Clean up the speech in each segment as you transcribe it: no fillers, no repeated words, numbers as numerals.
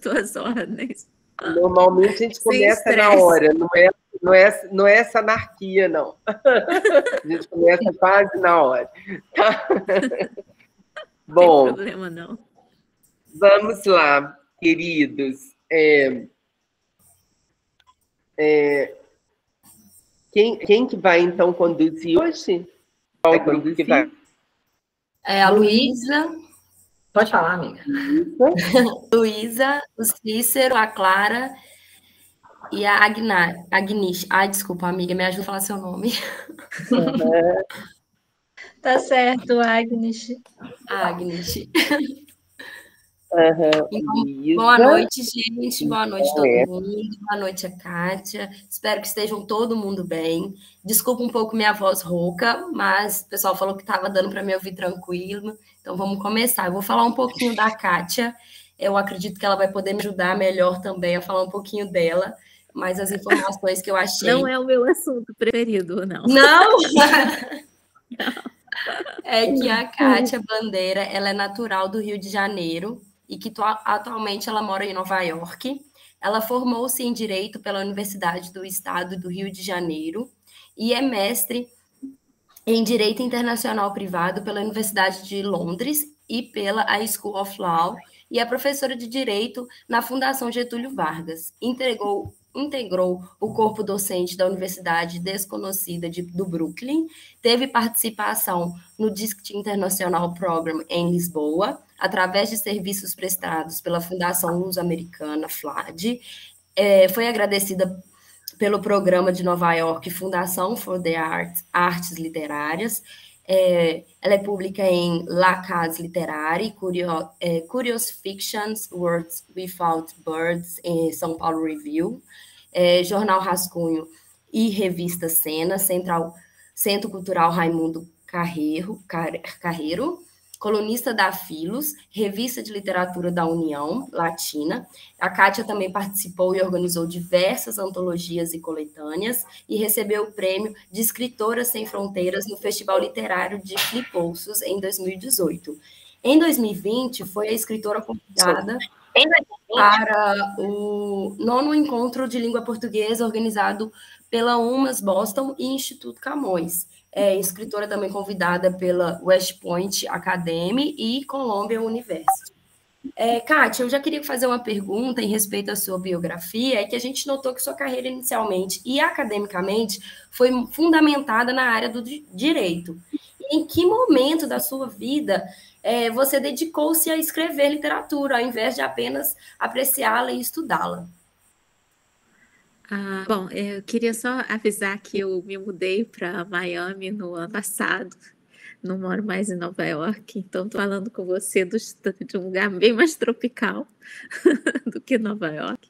tuas ordens. Normalmente a gente começa na hora, não é essa anarquia, não. A gente começa quase na hora. Tá? Bom, não tem problema, não. Vamos lá, queridos. Quem que vai, então, conduzir hoje? Qual grupo que vai? A Luísa. Pode falar, amiga. Luísa, o Cícero, a Clara e a Agnish. Ai, desculpa, amiga, me ajuda a falar seu nome. Tá certo, Agnish. Agnish. Então, boa noite, gente. Boa noite, todo mundo. Boa noite, a Kátia. Espero que estejam todo mundo bem. Desculpa um pouco minha voz rouca, mas o pessoal falou que estava dando para me ouvir tranquilo. Então, vamos começar. Eu vou falar um pouquinho da Kátia. Eu acredito que ela vai poder me ajudar melhor também a falar um pouquinho dela, mas as informações que eu achei... Não é o meu assunto preferido, não. Não? É que a Kátia Bandeira, ela é natural do Rio de Janeiro e que atualmente ela mora em Nova York. Ela formou-se em Direito pela Universidade do Estado do Rio de Janeiro e é mestre em Direito Internacional Privado pela Universidade de Londres e pela School of Law, e é professora de Direito na Fundação Getúlio Vargas. Integrou o corpo docente da Universidade Desconhecida do Brooklyn, teve participação no DISCT International Program em Lisboa, através de serviços prestados pela Fundação Luso-Americana, FLAD, foi agradecida pelo programa de Nova York, Fundação for the Artes Literárias. Ela é pública em La Case Literary, Curious Fictions, Words Without Birds, em São Paulo Review, Jornal Rascunho e Revista Cena, Centro Cultural Raimundo Carreiro, colunista da Filos, Revista de Literatura da União Latina. A Kátia também participou e organizou diversas antologias e coletâneas e recebeu o prêmio de Escritoras Sem Fronteiras no Festival Literário de Flipolsos em 2018. Em 2020, foi a escritora convidada para o 9º Encontro de Língua Portuguesa organizado pela UMAS Boston e Instituto Camões. Escritora também convidada pela West Point Academy e Columbia University. Kátia, eu já queria fazer uma pergunta em respeito à sua biografia, que a gente notou que sua carreira inicialmente e academicamente foi fundamentada na área do direito. E em que momento da sua vida você dedicou-se a escrever literatura, ao invés de apenas apreciá-la e estudá-la? Bom, eu queria só avisar que eu me mudei para Miami no ano passado, não moro mais em Nova York, então estou falando com você de um lugar bem mais tropical do que Nova York.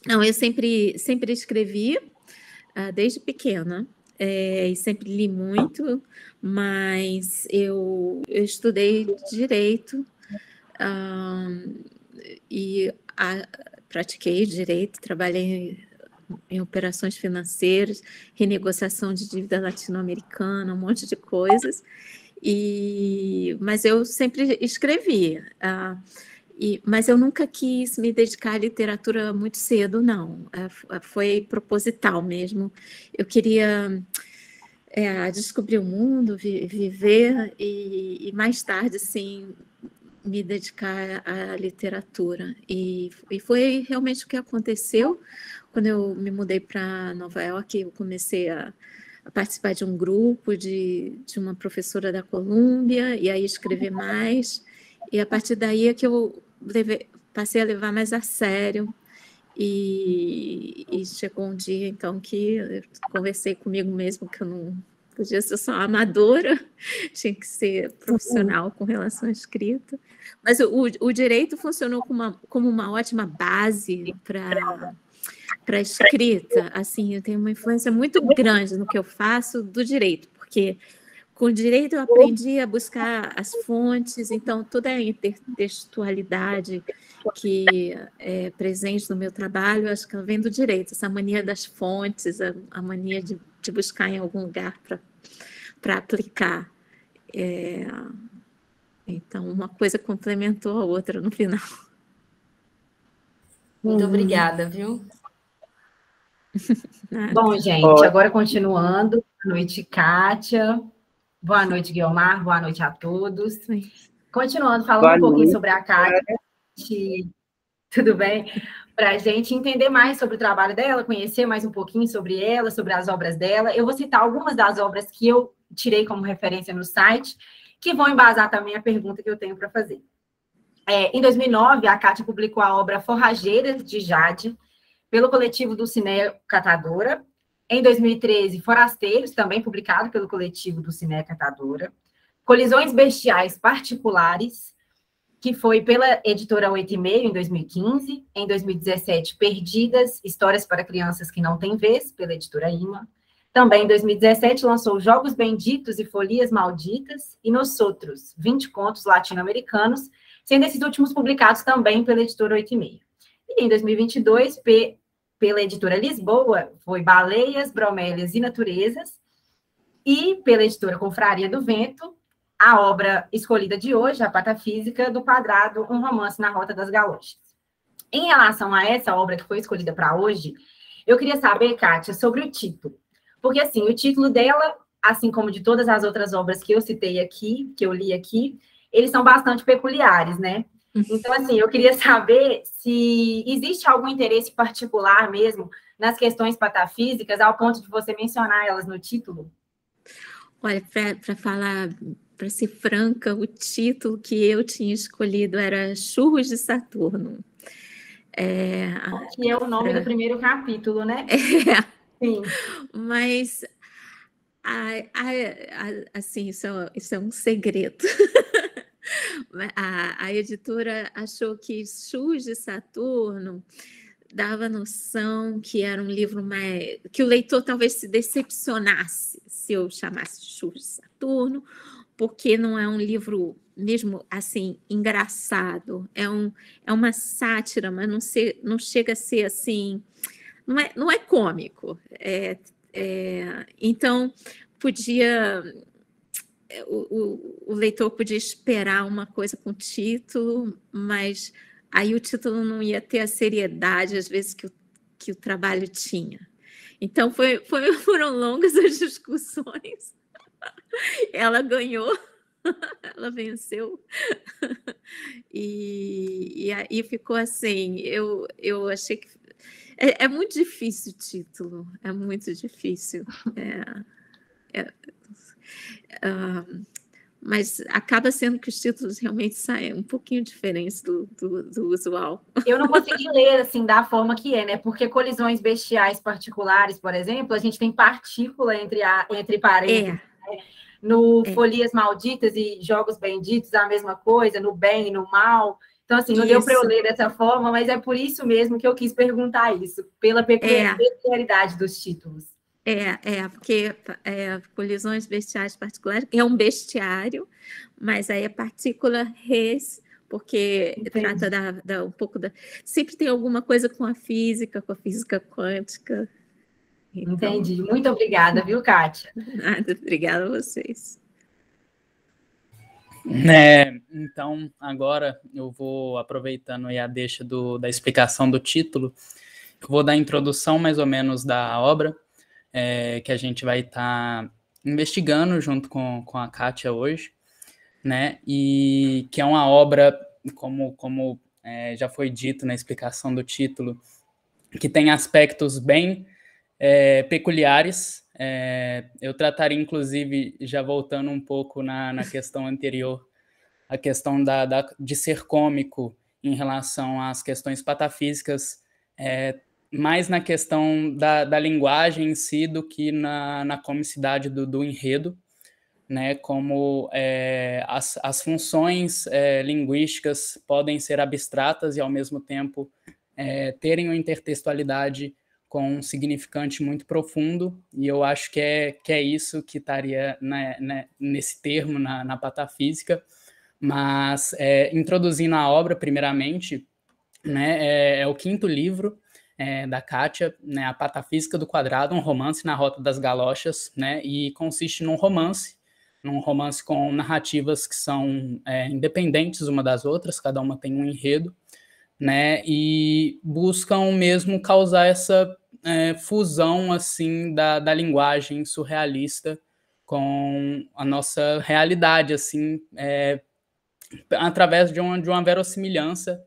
Não, eu sempre escrevi desde pequena, e sempre li muito, mas eu estudei Direito e pratiquei Direito, trabalhei em operações financeiras, renegociação de dívida latino-americana, um monte de coisas, mas eu sempre escrevi, mas eu nunca quis me dedicar à literatura muito cedo, não, foi proposital mesmo, eu queria descobrir o mundo, viver, e mais tarde, assim, me dedicar à literatura, e foi realmente o que aconteceu. Quando eu me mudei para Nova York, eu comecei a participar de um grupo de uma professora da Columbia, e aí escrever mais, e a partir daí é que eu passei a levar mais a sério, e chegou um dia, então, que eu conversei comigo mesmo, que eu não podia ser só amadora, tinha que ser profissional com relação à escrita. Mas o direito funcionou como uma ótima base para a escrita. Assim, eu tenho uma influência muito grande no que eu faço do direito, porque com o direito eu aprendi a buscar as fontes, então toda a intertextualidade que é presente no meu trabalho, acho que ela vem do direito, essa mania das fontes, a mania de buscar em algum lugar para aplicar. Então, uma coisa complementou a outra no final. Muito obrigada, viu? Bom, gente, agora continuando. Boa noite, Kátia. Boa noite, Guiomar. Boa noite a todos. Continuando, falando um pouquinho sobre a Kátia. Tudo bem? Para a gente entender mais sobre o trabalho dela, conhecer mais um pouquinho sobre ela, sobre as obras dela. Eu vou citar algumas das obras que eu tirei como referência no site, que vão embasar também a pergunta que eu tenho para fazer. Em 2009, a Kátia publicou a obra Forrageiras de Jade, pelo coletivo Dulcinea Catadora. Em 2013, Forasteiros, também publicado pelo coletivo Dulcinea Catadora. Colisões Bestiais Particulares, que foi pela editora 8,5 em 2015. Em 2017, Perdidas, Histórias para Crianças que Não Têm Vez, pela editora Ima. Também em 2017, lançou Jogos Benditos e Folias Malditas, e Nos Outros, 20 contos latino-americanos, sendo esses últimos publicados também pela editora 8,5. E em 2022, pela editora Lisboa, foi Baleias, Bromélias e Naturezas, e pela editora Confraria do Vento, a obra escolhida de hoje, A Patafísica do Quadrado, um romance na Rota das Galochas. Em relação a essa obra que foi escolhida para hoje, eu queria saber, Kátia, sobre o título. Porque, assim, o título dela, assim como de todas as outras obras que eu citei aqui, que eu li aqui, eles são bastante peculiares, né? Então, assim, eu queria saber se existe algum interesse particular mesmo nas questões patafísicas, ao ponto de você mencionar elas no título. Olha, para ser franca, o título que eu tinha escolhido era Churros de Saturno. Que é o nome do primeiro capítulo, né? Sim. Mas, assim, isso é um segredo. A editora achou que Churros de Saturno dava noção que era um livro mais... que o leitor talvez se decepcionasse se eu chamasse Churros de Saturno, porque não é um livro mesmo assim engraçado, é uma sátira, mas não chega a ser assim, não é cômico. Então podia... O leitor podia esperar uma coisa com o título, mas aí o título não ia ter a seriedade, às vezes, que o trabalho tinha. Então, foram longas as discussões. Ela ganhou, ela venceu. E aí ficou assim, eu achei que... É muito difícil o título, é muito difícil. Mas acaba sendo que os títulos realmente saem um pouquinho diferentes do usual. Eu não consegui ler assim da forma que é, né? Porque Colisões Bestiais Particulares, por exemplo, a gente tem partícula entre parênteses. Né? No Folias Malditas e Jogos Benditos, a mesma coisa, no bem e no mal. Então, assim, não deu para eu ler dessa forma, mas é por isso mesmo que eu quis perguntar isso, pela peculiaridade dos títulos. Porque Colisões Bestiais Particulares é um bestiário, mas aí é partícula res, porque trata um pouco da... Sempre tem alguma coisa com a física quântica. Então... Entendi. Muito obrigada, viu, Kátia? Nada, obrigada a vocês. Então, agora eu vou, aproveitando aí a deixa da explicação do título, eu vou dar a introdução mais ou menos da obra, que a gente vai estar investigando junto com a Kátia hoje, né? E que é uma obra, como já foi dito na explicação do título, que tem aspectos bem peculiares. Eu trataria, inclusive, já voltando um pouco na questão anterior, a questão de ser cômico em relação às questões patafísicas, mais na questão da linguagem em si do que na comicidade do enredo, né? Como as funções linguísticas podem ser abstratas e, ao mesmo tempo, terem uma intertextualidade com um significante muito profundo, e eu acho que é isso que estaria nesse termo, na patafísica. Mas, introduzindo a obra, primeiramente, né, é o quinto livro da Kátia, né, A Patafísica do Quadrado, um romance na Rota das Galochas, né, e consiste num romance com narrativas que são independentes uma das outras, cada uma tem um enredo, né? E buscam mesmo causar essa fusão assim da linguagem surrealista com a nossa realidade, assim, através de uma verossimilhança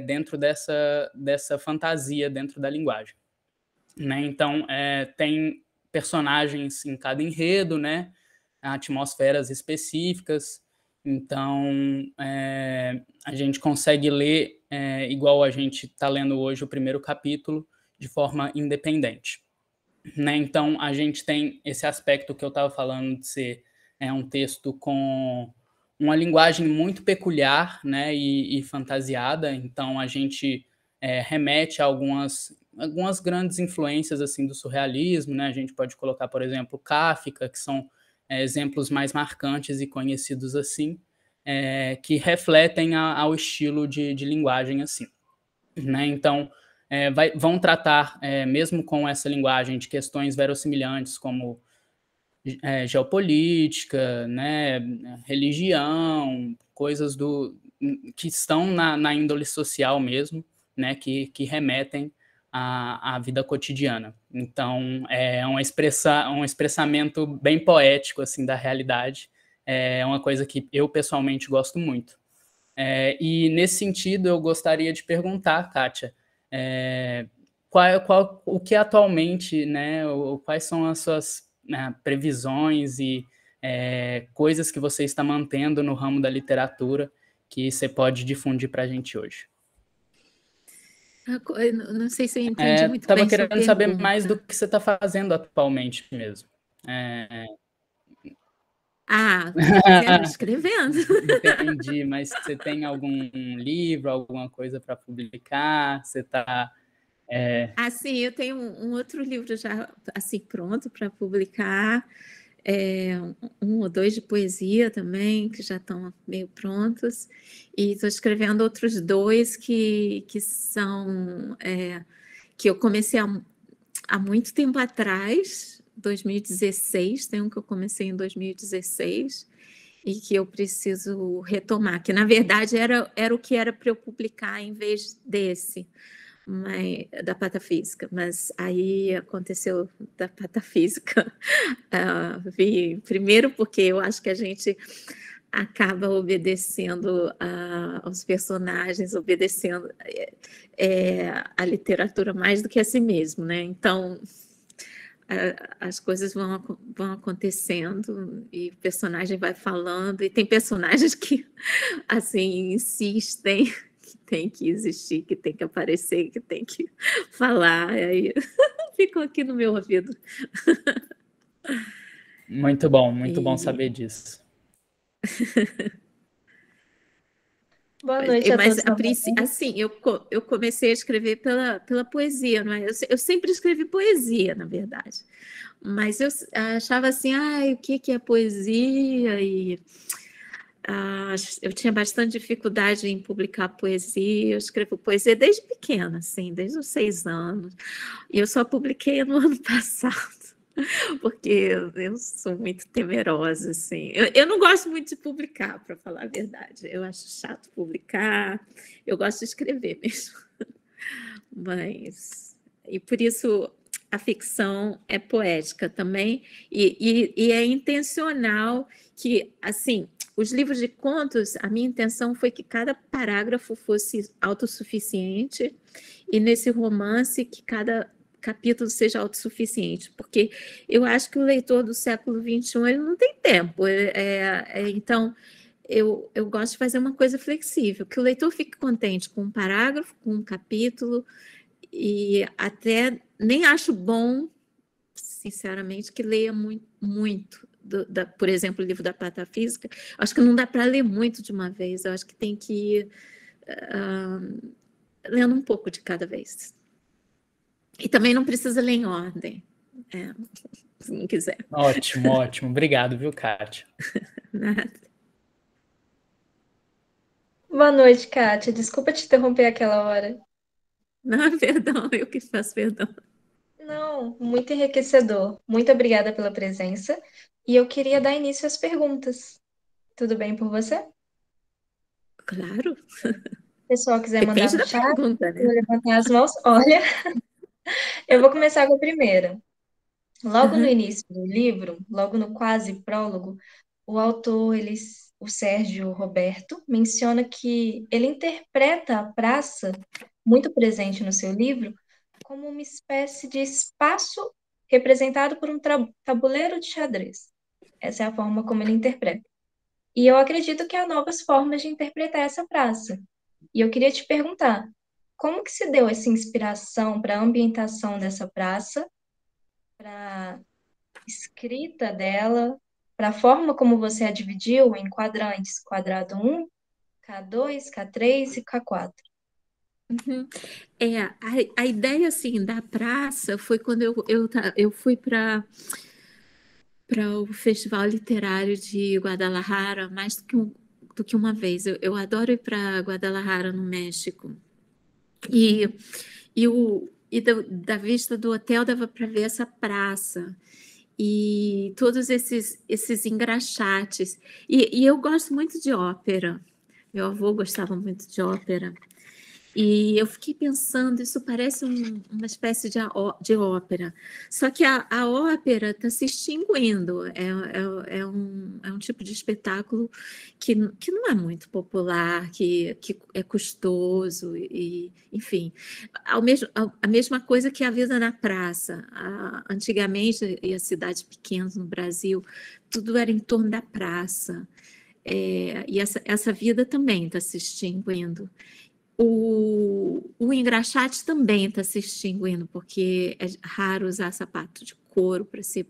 dentro dessa fantasia dentro da linguagem, né? Então, tem personagens em cada enredo, né? Atmosferas específicas. Então, a gente consegue ler, igual a gente está lendo hoje o primeiro capítulo, de forma independente, né? Então, a gente tem esse aspecto que eu estava falando de ser um texto com uma linguagem muito peculiar, né, e fantasiada. Então, a gente remete a algumas grandes influências assim do surrealismo, né? A gente pode colocar, por exemplo, Kafka, que são exemplos mais marcantes e conhecidos assim, que refletem ao estilo de linguagem assim, né? Então, vão tratar, mesmo com essa linguagem, de questões verossimilhantes como geopolítica, né, religião, coisas que estão na índole social mesmo, né, que remetem à vida cotidiana. Então, é um expressamento bem poético assim, da realidade. É uma coisa que eu, pessoalmente, gosto muito. E, nesse sentido, eu gostaria de perguntar, Kátia, o que atualmente, né, quais são as suas previsões e coisas que você está mantendo no ramo da literatura que você pode difundir para a gente hoje? Eu não sei se eu entendi muito bem. Estava querendo saber mais do que você está fazendo atualmente mesmo. Escrevendo. Entendi, mas você tem algum livro, alguma coisa para publicar? Você está... Sim, eu tenho um outro livro já assim pronto para publicar, um ou dois de poesia também, que já estão meio prontos, e estou escrevendo outros dois que são que eu comecei há muito tempo atrás, 2016, tem um que eu comecei em 2016 e que eu preciso retomar, que na verdade era o que era para eu publicar em vez desse, da patafísica, mas aí aconteceu da patafísica. Primeiro porque eu acho que a gente acaba obedecendo aos personagens, obedecendo a literatura mais do que a si mesmo, né? Então as coisas vão acontecendo e o personagem vai falando, e tem personagens que assim insistem que tem que existir, que tem que aparecer, que tem que falar, aí ficam aqui no meu ouvido. Muito bom saber disso. Boa noite a todos. Assim, eu comecei a escrever pela poesia, não é? Eu sempre escrevi poesia, na verdade, mas eu achava assim, o que é poesia? E eu tinha bastante dificuldade em publicar poesia. Eu escrevo poesia desde pequena, assim, desde os 6 anos, e eu só publiquei no ano passado, porque eu sou muito temerosa, assim. Eu não gosto muito de publicar, para falar a verdade. Eu acho chato publicar, eu gosto de escrever mesmo. E por isso a ficção é poética também, e é intencional que, assim, os livros de contos, a minha intenção foi que cada parágrafo fosse autossuficiente, e nesse romance que cada capítulo seja autossuficiente, porque eu acho que o leitor do século XXI ele não tem tempo. Então, eu gosto de fazer uma coisa flexível, que o leitor fique contente com um parágrafo, com um capítulo, e até nem acho bom, sinceramente, que leia muito. Por exemplo, o livro da patafísica, acho que não dá para ler muito de uma vez, eu acho que tem que ir lendo um pouco de cada vez. E também não precisa ler em ordem, se não quiser. Ótimo. Obrigado, viu, Kátia? Nada. Boa noite, Kátia. Desculpa te interromper aquela hora. Não, perdão, eu que faço perdão. Não, muito enriquecedor. Muito obrigada pela presença. E eu queria dar início às perguntas. Tudo bem por você? Claro. pessoal quiser mandar Depende no da chat, pergunta, eu vou né? levantar as mãos. Olha, eu vou começar com a primeira. Logo no Uhum. início do livro, logo no quase prólogo, o autor, o Sérgio Roberto, menciona que ele interpreta a praça, muito presente no seu livro, como uma espécie de espaço representado por um tabuleiro de xadrez. Essa é a forma como ele interpreta. E eu acredito que há novas formas de interpretar essa praça. E eu queria te perguntar, como que se deu essa inspiração para a ambientação dessa praça, para a escrita dela, para a forma como você a dividiu em quadrantes, quadrado 1, K2, K3 e K4? Uhum. A ideia assim da praça foi quando eu fui para o Festival Literário de Guadalajara mais do que uma vez. Eu adoro ir para Guadalajara, no México. Da vista do hotel dava para ver essa praça e todos esses engraxates. E eu gosto muito de ópera. Meu avô gostava muito de ópera. E eu fiquei pensando, isso parece uma espécie de ópera. Só que a ópera está se extinguindo. É um tipo de espetáculo que não é muito popular, que é custoso, enfim. A mesma coisa que a vida na praça. Antigamente, e as cidades pequenas no Brasil, tudo era em torno da praça. E essa vida também está se extinguindo. O engraxate também está se extinguindo, porque é raro usar sapato de couro para ser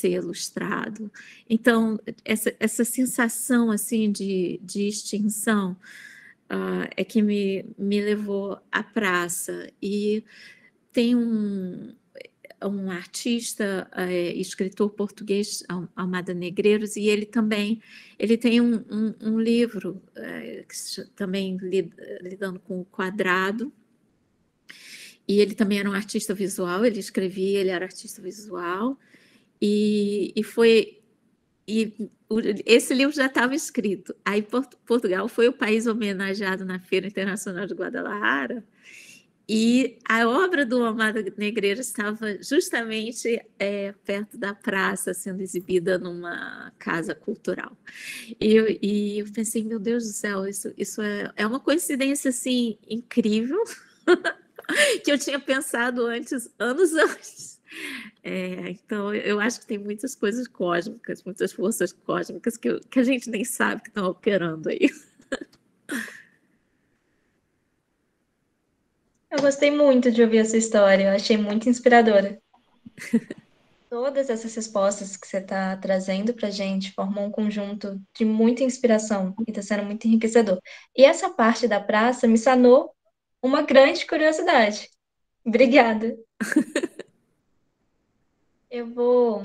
ilustrado. Então, essa sensação assim de extinção é que me levou à praça. E tem um artista, escritor português, Almada Negreiros, e ele tem um livro também lidando com o quadrado, e ele também era um artista visual, ele escrevia, ele era artista visual, esse livro já estava escrito. Aí Portugal foi o país homenageado na Feira Internacional de Guadalajara, e a obra do Almada Negreiros estava justamente perto da praça, sendo exibida numa casa cultural. E eu pensei, meu Deus do céu, isso é uma coincidência assim, incrível, que eu tinha pensado anos antes. Então, eu acho que tem muitas coisas cósmicas, muitas forças cósmicas que a gente nem sabe que estão operando aí. Eu gostei muito de ouvir essa história, eu achei muito inspiradora. Todas essas respostas que você está trazendo para a gente formam um conjunto de muita inspiração e está sendo muito enriquecedor. E essa parte da praça me sanou uma grande curiosidade. Obrigada. Eu vou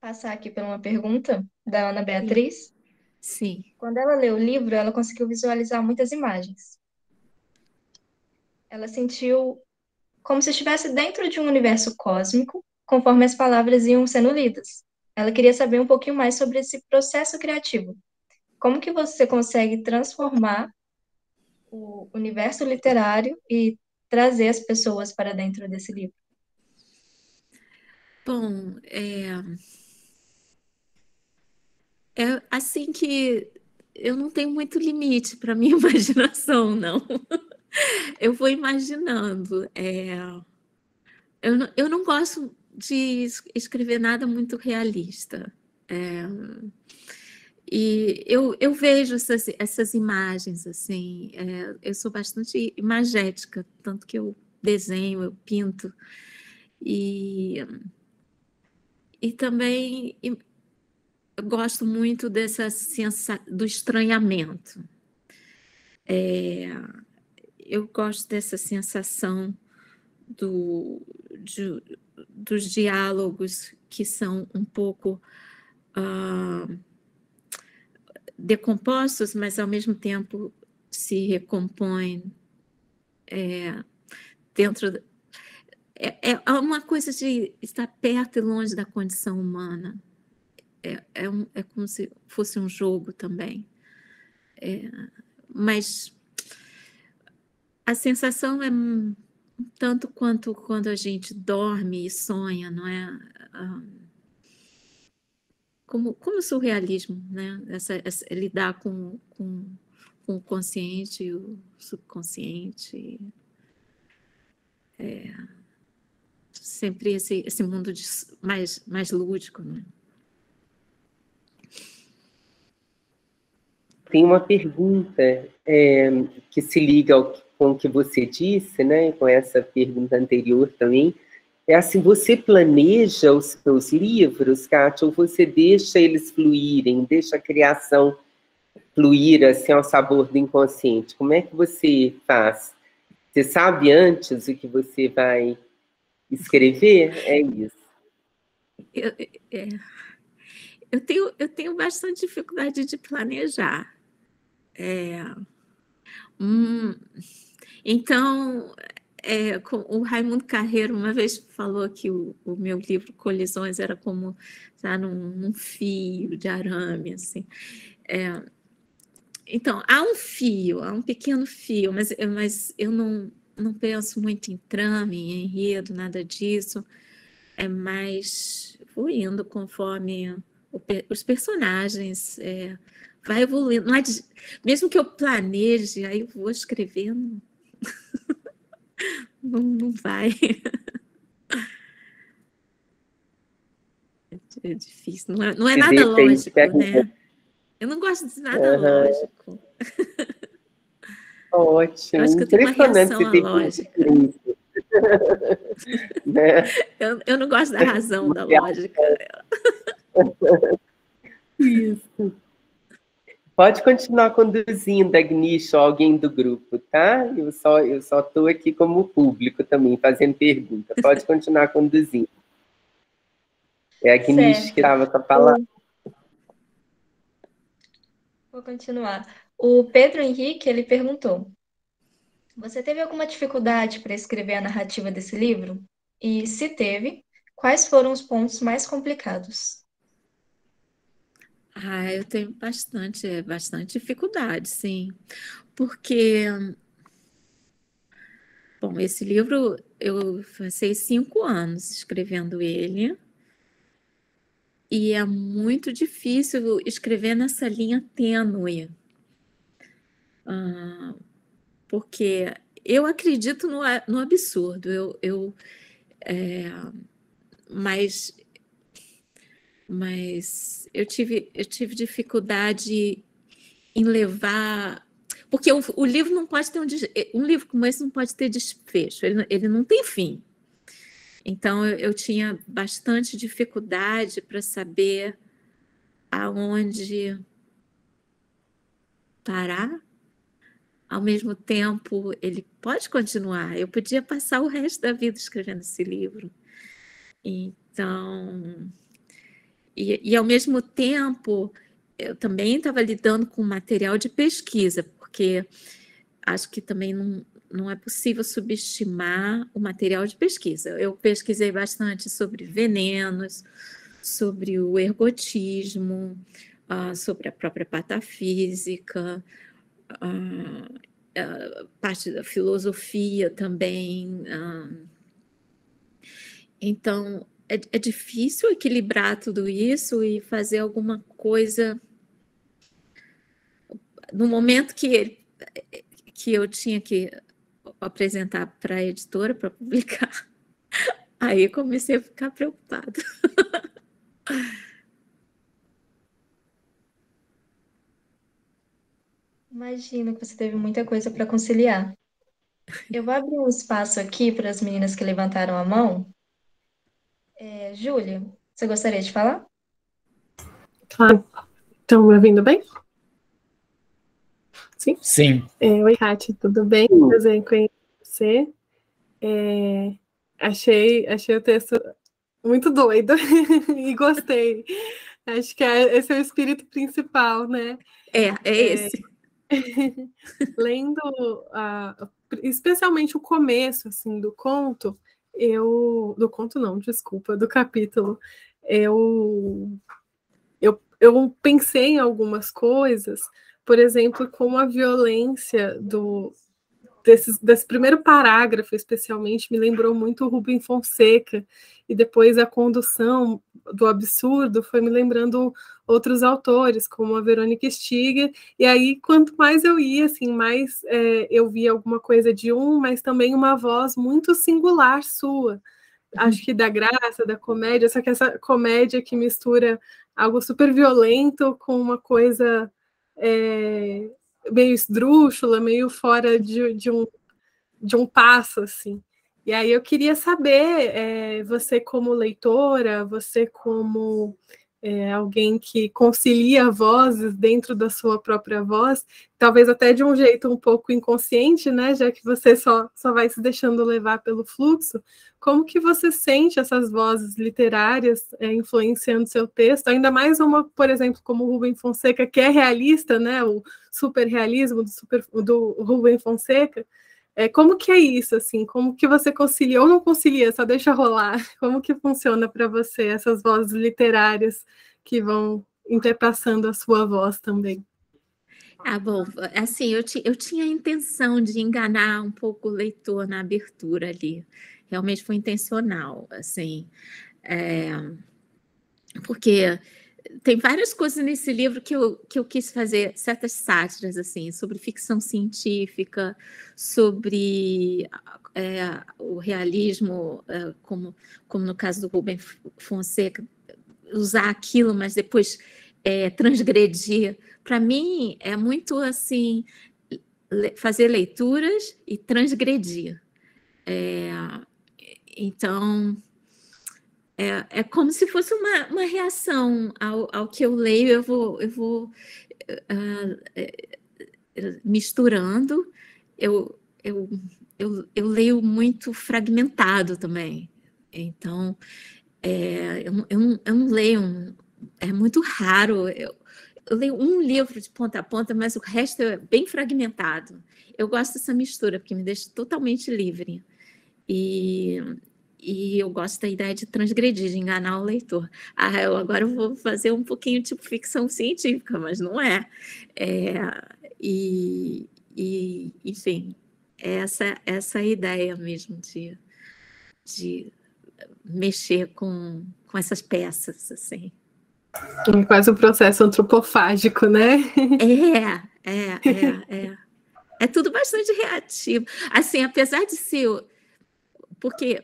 passar aqui por uma pergunta da Ana Beatriz. Sim. Quando ela leu o livro, ela conseguiu visualizar muitas imagens. Ela sentiu como se estivesse dentro de um universo cósmico, conforme as palavras iam sendo lidas. Ela queria saber um pouquinho mais sobre esse processo criativo. Como que você consegue transformar o universo literário e trazer as pessoas para dentro desse livro? Bom, é assim que eu não tenho muito limite para minha imaginação, não. Eu vou imaginando. Eu não gosto de escrever nada muito realista. E eu vejo essas imagens, assim, eu sou bastante imagética, tanto que eu desenho, eu pinto, e também eu gosto muito dessa sensação do estranhamento. Eu gosto dessa sensação dos diálogos que são um pouco decompostos, mas ao mesmo tempo se recompõem dentro. É uma coisa de estar perto e longe da condição humana. É como se fosse um jogo também. Mas a sensação é tanto quanto quando a gente dorme e sonha, não é? Como o surrealismo, né? Lidar com o consciente e o subconsciente. Sempre esse mundo mais lúdico, né? Tem uma pergunta que se liga com o que você disse, né? Com essa pergunta anterior também. É assim, você planeja os seus livros, Kátia, ou você deixa eles fluírem, deixa a criação fluir assim ao sabor do inconsciente? Como é que você faz? Você sabe antes o que você vai escrever? É isso. Eu tenho bastante dificuldade de planejar. Então, o Raimundo Carreiro uma vez falou que o meu livro Colisões era como num fio de arame, assim. Então, há um pequeno fio, mas eu não penso muito em trama, em enredo, nada disso. É mais fluindo conforme os personagens vai evoluindo. Mesmo que eu planeje, aí eu vou escrevendo, não vai. É difícil, não é nada lógico, né? Eu não gosto de nada lógico. Ótimo, eu acho que eu tenho uma reação à lógica. Né? Eu não gosto da razão, da lógica. Isso. Pode continuar conduzindo, Agnieszka, ou alguém do grupo, tá? Eu só estou aqui como público também, fazendo pergunta. Pode continuar conduzindo. É a Agnieszka que estava com a palavra. Vou continuar. O Pedro Henrique, ele perguntou: você teve alguma dificuldade para escrever a narrativa desse livro? E, se teve, quais foram os pontos mais complicados? Eu tenho bastante dificuldade, sim. Porque, bom, esse livro eu passei 5 anos escrevendo ele. E é muito difícil escrever nessa linha tênue. Porque eu acredito no absurdo, mas eu tive dificuldade em levar, porque o livro não pode ter um livro como esse não pode ter desfecho, ele não tem fim. Então eu tinha bastante dificuldade para saber aonde parar. Ao mesmo tempo, ele pode continuar. Eu podia passar o resto da vida escrevendo esse livro. Então, e ao mesmo tempo, eu também estava lidando com material de pesquisa, porque acho que também não é possível subestimar o material de pesquisa. Eu pesquisei bastante sobre venenos, sobre o ergotismo, sobre a própria patafísica, parte da filosofia também. Então, é difícil equilibrar tudo isso e fazer alguma coisa no momento que eu tinha que apresentar para a editora para publicar. Aí comecei a ficar preocupada. Imagino que você teve muita coisa para conciliar. Eu vou abrir um espaço aqui para as meninas que levantaram a mão. Júlia, você gostaria de falar? Claro. Estão me ouvindo bem? Sim? Sim. Oi, Kátia, tudo bem? Prazer em conhecer você. Achei o texto muito doido e gostei. Acho que esse é o espírito principal, né? É esse. Lendo especialmente o começo assim, do conto, do capítulo, eu pensei em algumas coisas, por exemplo, como a violência desse primeiro parágrafo, especialmente, me lembrou muito o Rubem Fonseca, e depois a condução do absurdo foi me lembrando outros autores, como a Verônica Stiger, e aí, quanto mais eu ia, assim, mais eu via alguma coisa de mas também uma voz muito singular sua, acho que da graça, da comédia, só que essa comédia que mistura algo super violento com uma coisa meio esdrúxula, meio fora de um passo, assim. E aí eu queria saber, você como leitora, você como alguém que concilia vozes dentro da sua própria voz, talvez até de um jeito um pouco inconsciente, né, já que você só vai se deixando levar pelo fluxo, como que você sente essas vozes literárias influenciando seu texto, ainda mais uma, por exemplo, como o Rubem Fonseca, que é realista, né, o superrealismo do Rubem Fonseca. Como que é isso, assim? Como que você concilia ou não concilia, só deixa rolar? Como que funciona para você essas vozes literárias que vão interpassando a sua voz também? Bom, assim, eu tinha a intenção de enganar um pouco o leitor na abertura ali. Realmente foi intencional, assim, porque tem várias coisas nesse livro que eu quis fazer certas sátiras, assim, sobre ficção científica, sobre o realismo, como no caso do Rubem Fonseca, usar aquilo, mas depois transgredir. Para mim, é muito assim, fazer leituras e transgredir. Então, é como se fosse uma reação ao que eu leio, eu vou misturando. Eu leio muito fragmentado também. Então, eu não leio, é muito raro. Eu leio um livro de ponta a ponta, mas o resto é bem fragmentado. Eu gosto dessa mistura, porque me deixa totalmente livre. E eu gosto da ideia de transgredir, de enganar o leitor. Agora eu vou fazer um pouquinho tipo ficção científica, mas não é. Enfim, essa ideia mesmo de mexer com essas peças, assim. Quase um processo antropofágico, né? É tudo bastante reativo. Assim, apesar de ser... Porque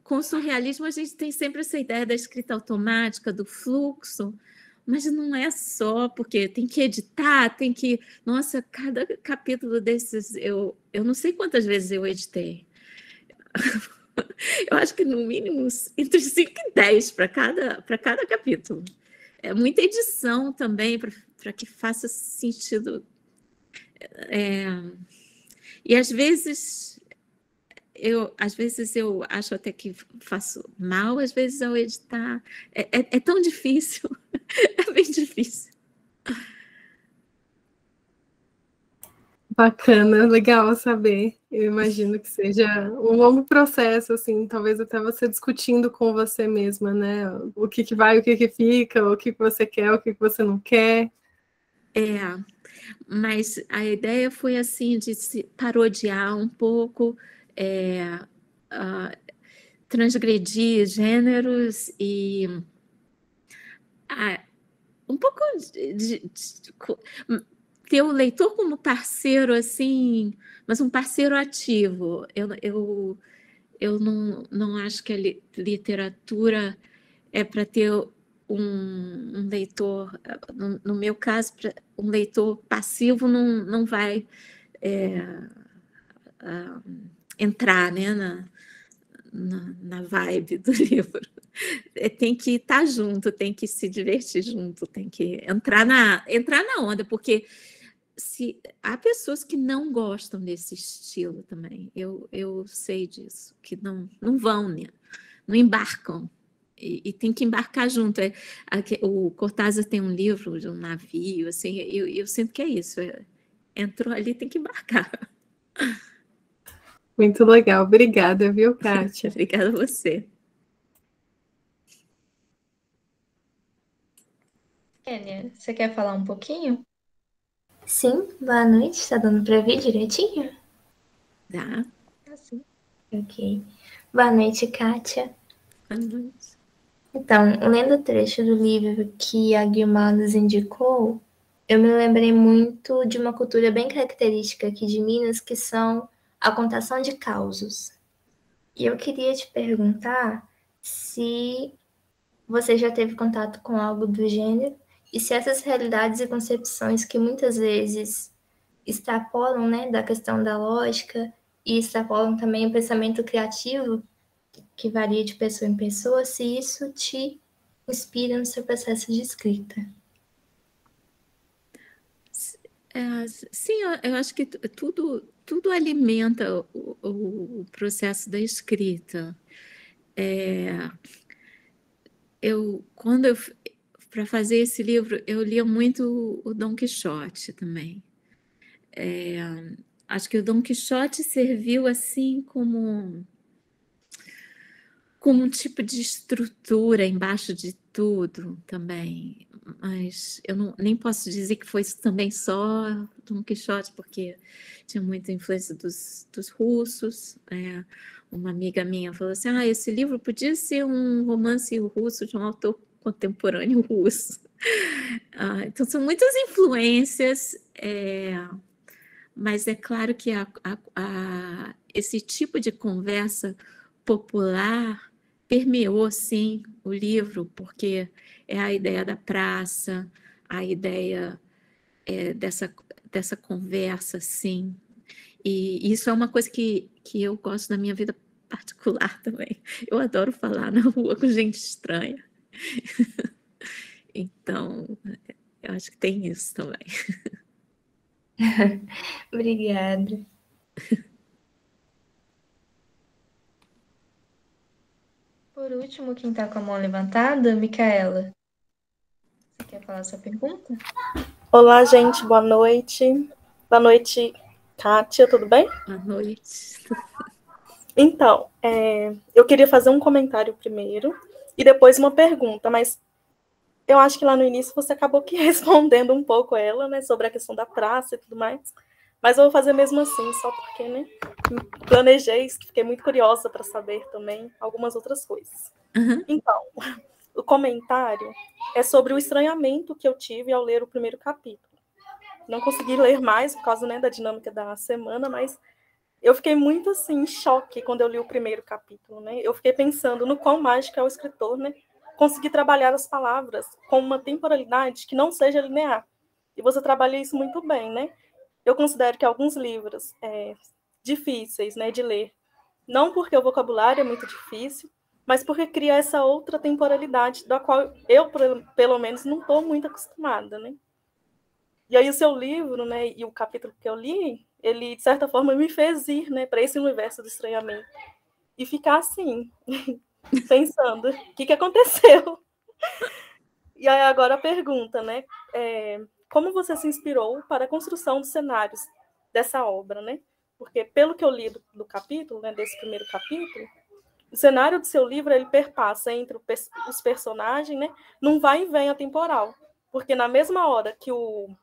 com o surrealismo a gente tem sempre essa ideia da escrita automática, do fluxo, mas não é só, porque tem que editar, tem que... Nossa, cada capítulo desses, eu não sei quantas vezes eu editei. Eu acho que no mínimo entre 5 e 10 para cada capítulo. É muita edição também, para que faça sentido. E às vezes eu acho até que faço mal, às vezes, ao editar. É tão difícil, é bem difícil. Bacana, legal saber. Eu imagino que seja um longo processo, assim, talvez até você discutindo com você mesma, né? O que vai, o que fica, o que você quer, o que você não quer. Mas a ideia foi assim de se parodiar um pouco, transgredir gêneros e um pouco de ter o leitor como parceiro, assim, mas um parceiro ativo. Eu não acho que a literatura é para ter um leitor, no meu caso, um leitor passivo não vai entrar, né, na vibe do livro. Tem que estar junto, tem que se divertir junto, tem que entrar na onda, porque há pessoas que não gostam desse estilo também, eu sei disso, que não vão, né? Não embarcam, e tem que embarcar junto. O Cortázar tem um livro de um navio, assim, eu sinto que é isso, entrou ali, tem que embarcar. Muito legal, obrigada, viu, Kátia? Obrigada a você. Kênia, você quer falar um pouquinho? Sim, boa noite, tá dando para ver direitinho? Tá? Assim. Ok. Boa noite, Kátia. Boa noite. Então, lendo o trecho do livro que a Guilmar nos indicou, eu me lembrei muito de uma cultura bem característica aqui de Minas, que são a contação de causos. E eu queria te perguntar se você já teve contato com algo do gênero e se essas realidades e concepções que muitas vezes extrapolam, né, da questão da lógica e extrapolam também o pensamento criativo, que varia de pessoa em pessoa, se isso te inspira no seu processo de escrita. Sim, eu acho que tudo alimenta o processo da escrita. Para fazer esse livro, eu lia muito o Dom Quixote também. Acho que o Dom Quixote serviu assim como um tipo de estrutura embaixo de tudo também. Mas eu nem posso dizer que foi também só Dom Quixote, porque tinha muita influência dos russos. Uma amiga minha falou assim, esse livro podia ser um romance russo de um autor contemporâneo russo. Então, são muitas influências, mas é claro que esse tipo de conversa popular permeou, sim, o livro, porque é a ideia da praça, a ideia dessa conversa, sim. E isso é uma coisa que eu gosto da minha vida particular também. Eu adoro falar na rua com gente estranha. Então, eu acho que tem isso também. Obrigada. Por último, quem está com a mão levantada, Micaela. Você quer falar sua pergunta? Olá, gente, boa noite. Boa noite, Kátia, tudo bem? Boa noite. Então, eu queria fazer um comentário primeiro e depois uma pergunta, mas eu acho que lá no início você acabou que respondendo um pouco ela, né, sobre a questão da praça e tudo mais, mas eu vou fazer mesmo assim, só porque, né, planejei, fiquei muito curiosa para saber também algumas outras coisas. Uhum. Então, o comentário é sobre o estranhamento que eu tive ao ler o primeiro capítulo. Não consegui ler mais por causa, né, da dinâmica da semana, mas eu fiquei muito assim em choque quando eu li o primeiro capítulo, né? Eu fiquei pensando no quão mágico é o escritor, né? Conseguir trabalhar as palavras com uma temporalidade que não seja linear. E você trabalha isso muito bem, né? Eu considero que alguns livros difíceis, né, de ler, não porque o vocabulário é muito difícil, mas porque cria essa outra temporalidade da qual eu, pelo menos, não estou muito acostumada, né? E aí o seu livro, né, e o capítulo que eu li, ele, de certa forma, me fez ir, né, para esse universo do estranhamento. E ficar assim, pensando, o que aconteceu? E aí agora a pergunta, né, como você se inspirou para a construção dos cenários dessa obra, né? Porque, pelo que eu li do capítulo, né, desse primeiro capítulo, o cenário do seu livro, ele perpassa entre os personagens, né, num vai e vem atemporal. Porque na mesma hora que o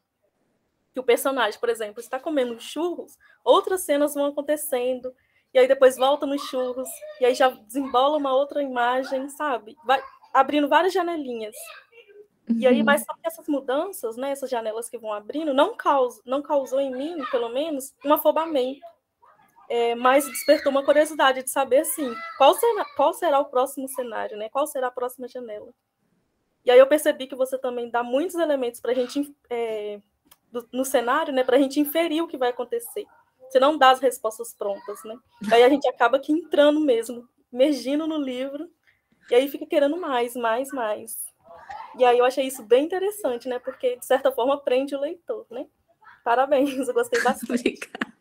personagem, por exemplo, está comendo churros, outras cenas vão acontecendo, e aí depois volta nos churros, e aí já desembola uma outra imagem, sabe? Vai abrindo várias janelinhas. Uhum. E aí, mas só que essas mudanças, né, essas janelas que vão abrindo, não causou em mim, pelo menos, um afobamento. Mas despertou uma curiosidade de saber, assim, qual será o próximo cenário, né? Qual será a próxima janela? E aí eu percebi que você também dá muitos elementos para a gente... no cenário, né, para a gente inferir o que vai acontecer. Você não dá as respostas prontas, né? Aí a gente acaba aqui entrando mesmo, emergindo no livro, e aí fica querendo mais. E aí eu achei isso bem interessante, né? Porque, de certa forma, prende o leitor, né? Parabéns, eu gostei bastante. Obrigada.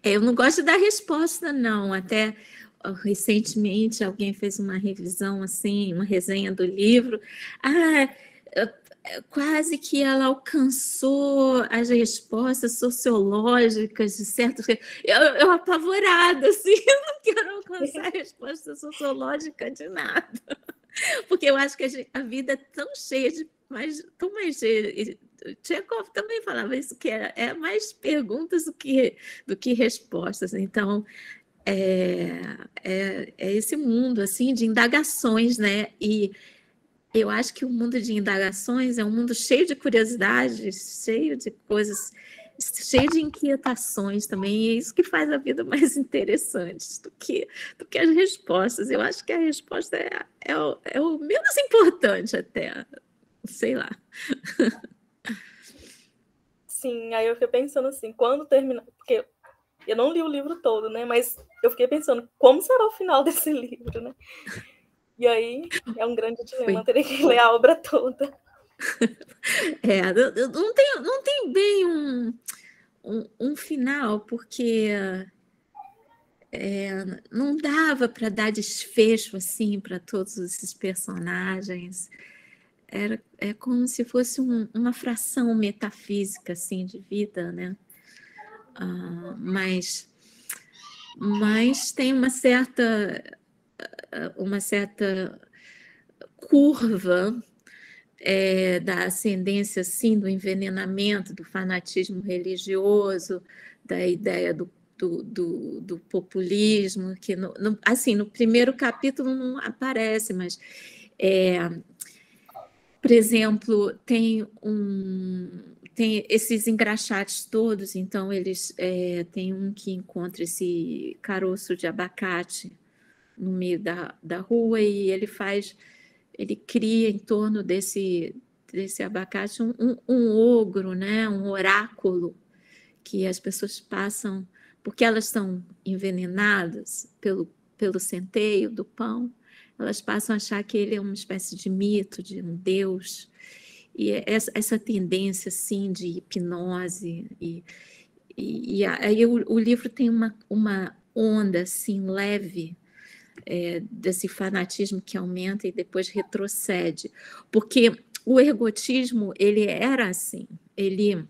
Eu não gosto da resposta, não. Até recentemente alguém fez uma revisão, assim, uma resenha do livro. Quase que ela alcançou as respostas sociológicas de certos... Eu apavorada, assim, eu não quero alcançar a resposta sociológica de nada. Porque eu acho que a vida é tão cheia de... tão mais cheia Tchekov também falava isso, que é mais perguntas do que respostas. Então, é esse mundo assim de indagações, né? E eu acho que o mundo de indagações é um mundo cheio de curiosidades, cheio de coisas, cheio de inquietações também, e é isso que faz a vida mais interessante do que as respostas. Eu acho que a resposta é o menos importante até, sei lá. Sim, aí eu fiquei pensando assim, quando terminar, porque eu não li o livro todo, né? Mas eu fiquei pensando, como será o final desse livro, né? E aí é um grande dilema, teria que ler a obra toda. Não tem bem um final, porque não dava para dar desfecho assim para todos esses personagens. É como se fosse uma fração metafísica assim de vida, né? Mas tem uma certa curva da ascendência assim, do envenenamento, do fanatismo religioso, da ideia do populismo, que assim, no primeiro capítulo não aparece, mas por exemplo, tem esses engraxates todos, então eles tem um que encontra esse caroço de abacate no meio da rua e ele cria em torno desse abacate um ogro, né? Um oráculo que as pessoas passam, porque elas estão envenenadas pelo centeio do pão, elas passam a achar que ele é uma espécie de mito, de um deus, e essa tendência assim de hipnose e aí o livro tem uma onda assim leve desse fanatismo que aumenta e depois retrocede, porque o ergotismo ele era assim, ele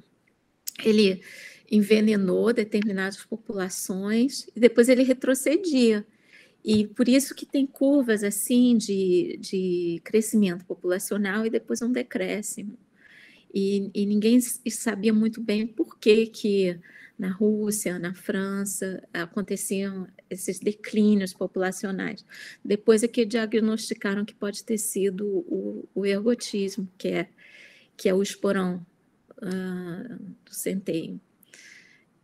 envenenou determinadas populações e depois ele retrocedia. E por isso que tem curvas assim de crescimento populacional e depois um decréscimo. E ninguém sabia muito bem por que na Rússia, na França, aconteciam esses declínios populacionais. Depois é que diagnosticaram que pode ter sido o ergotismo, que é o esporão do centeio.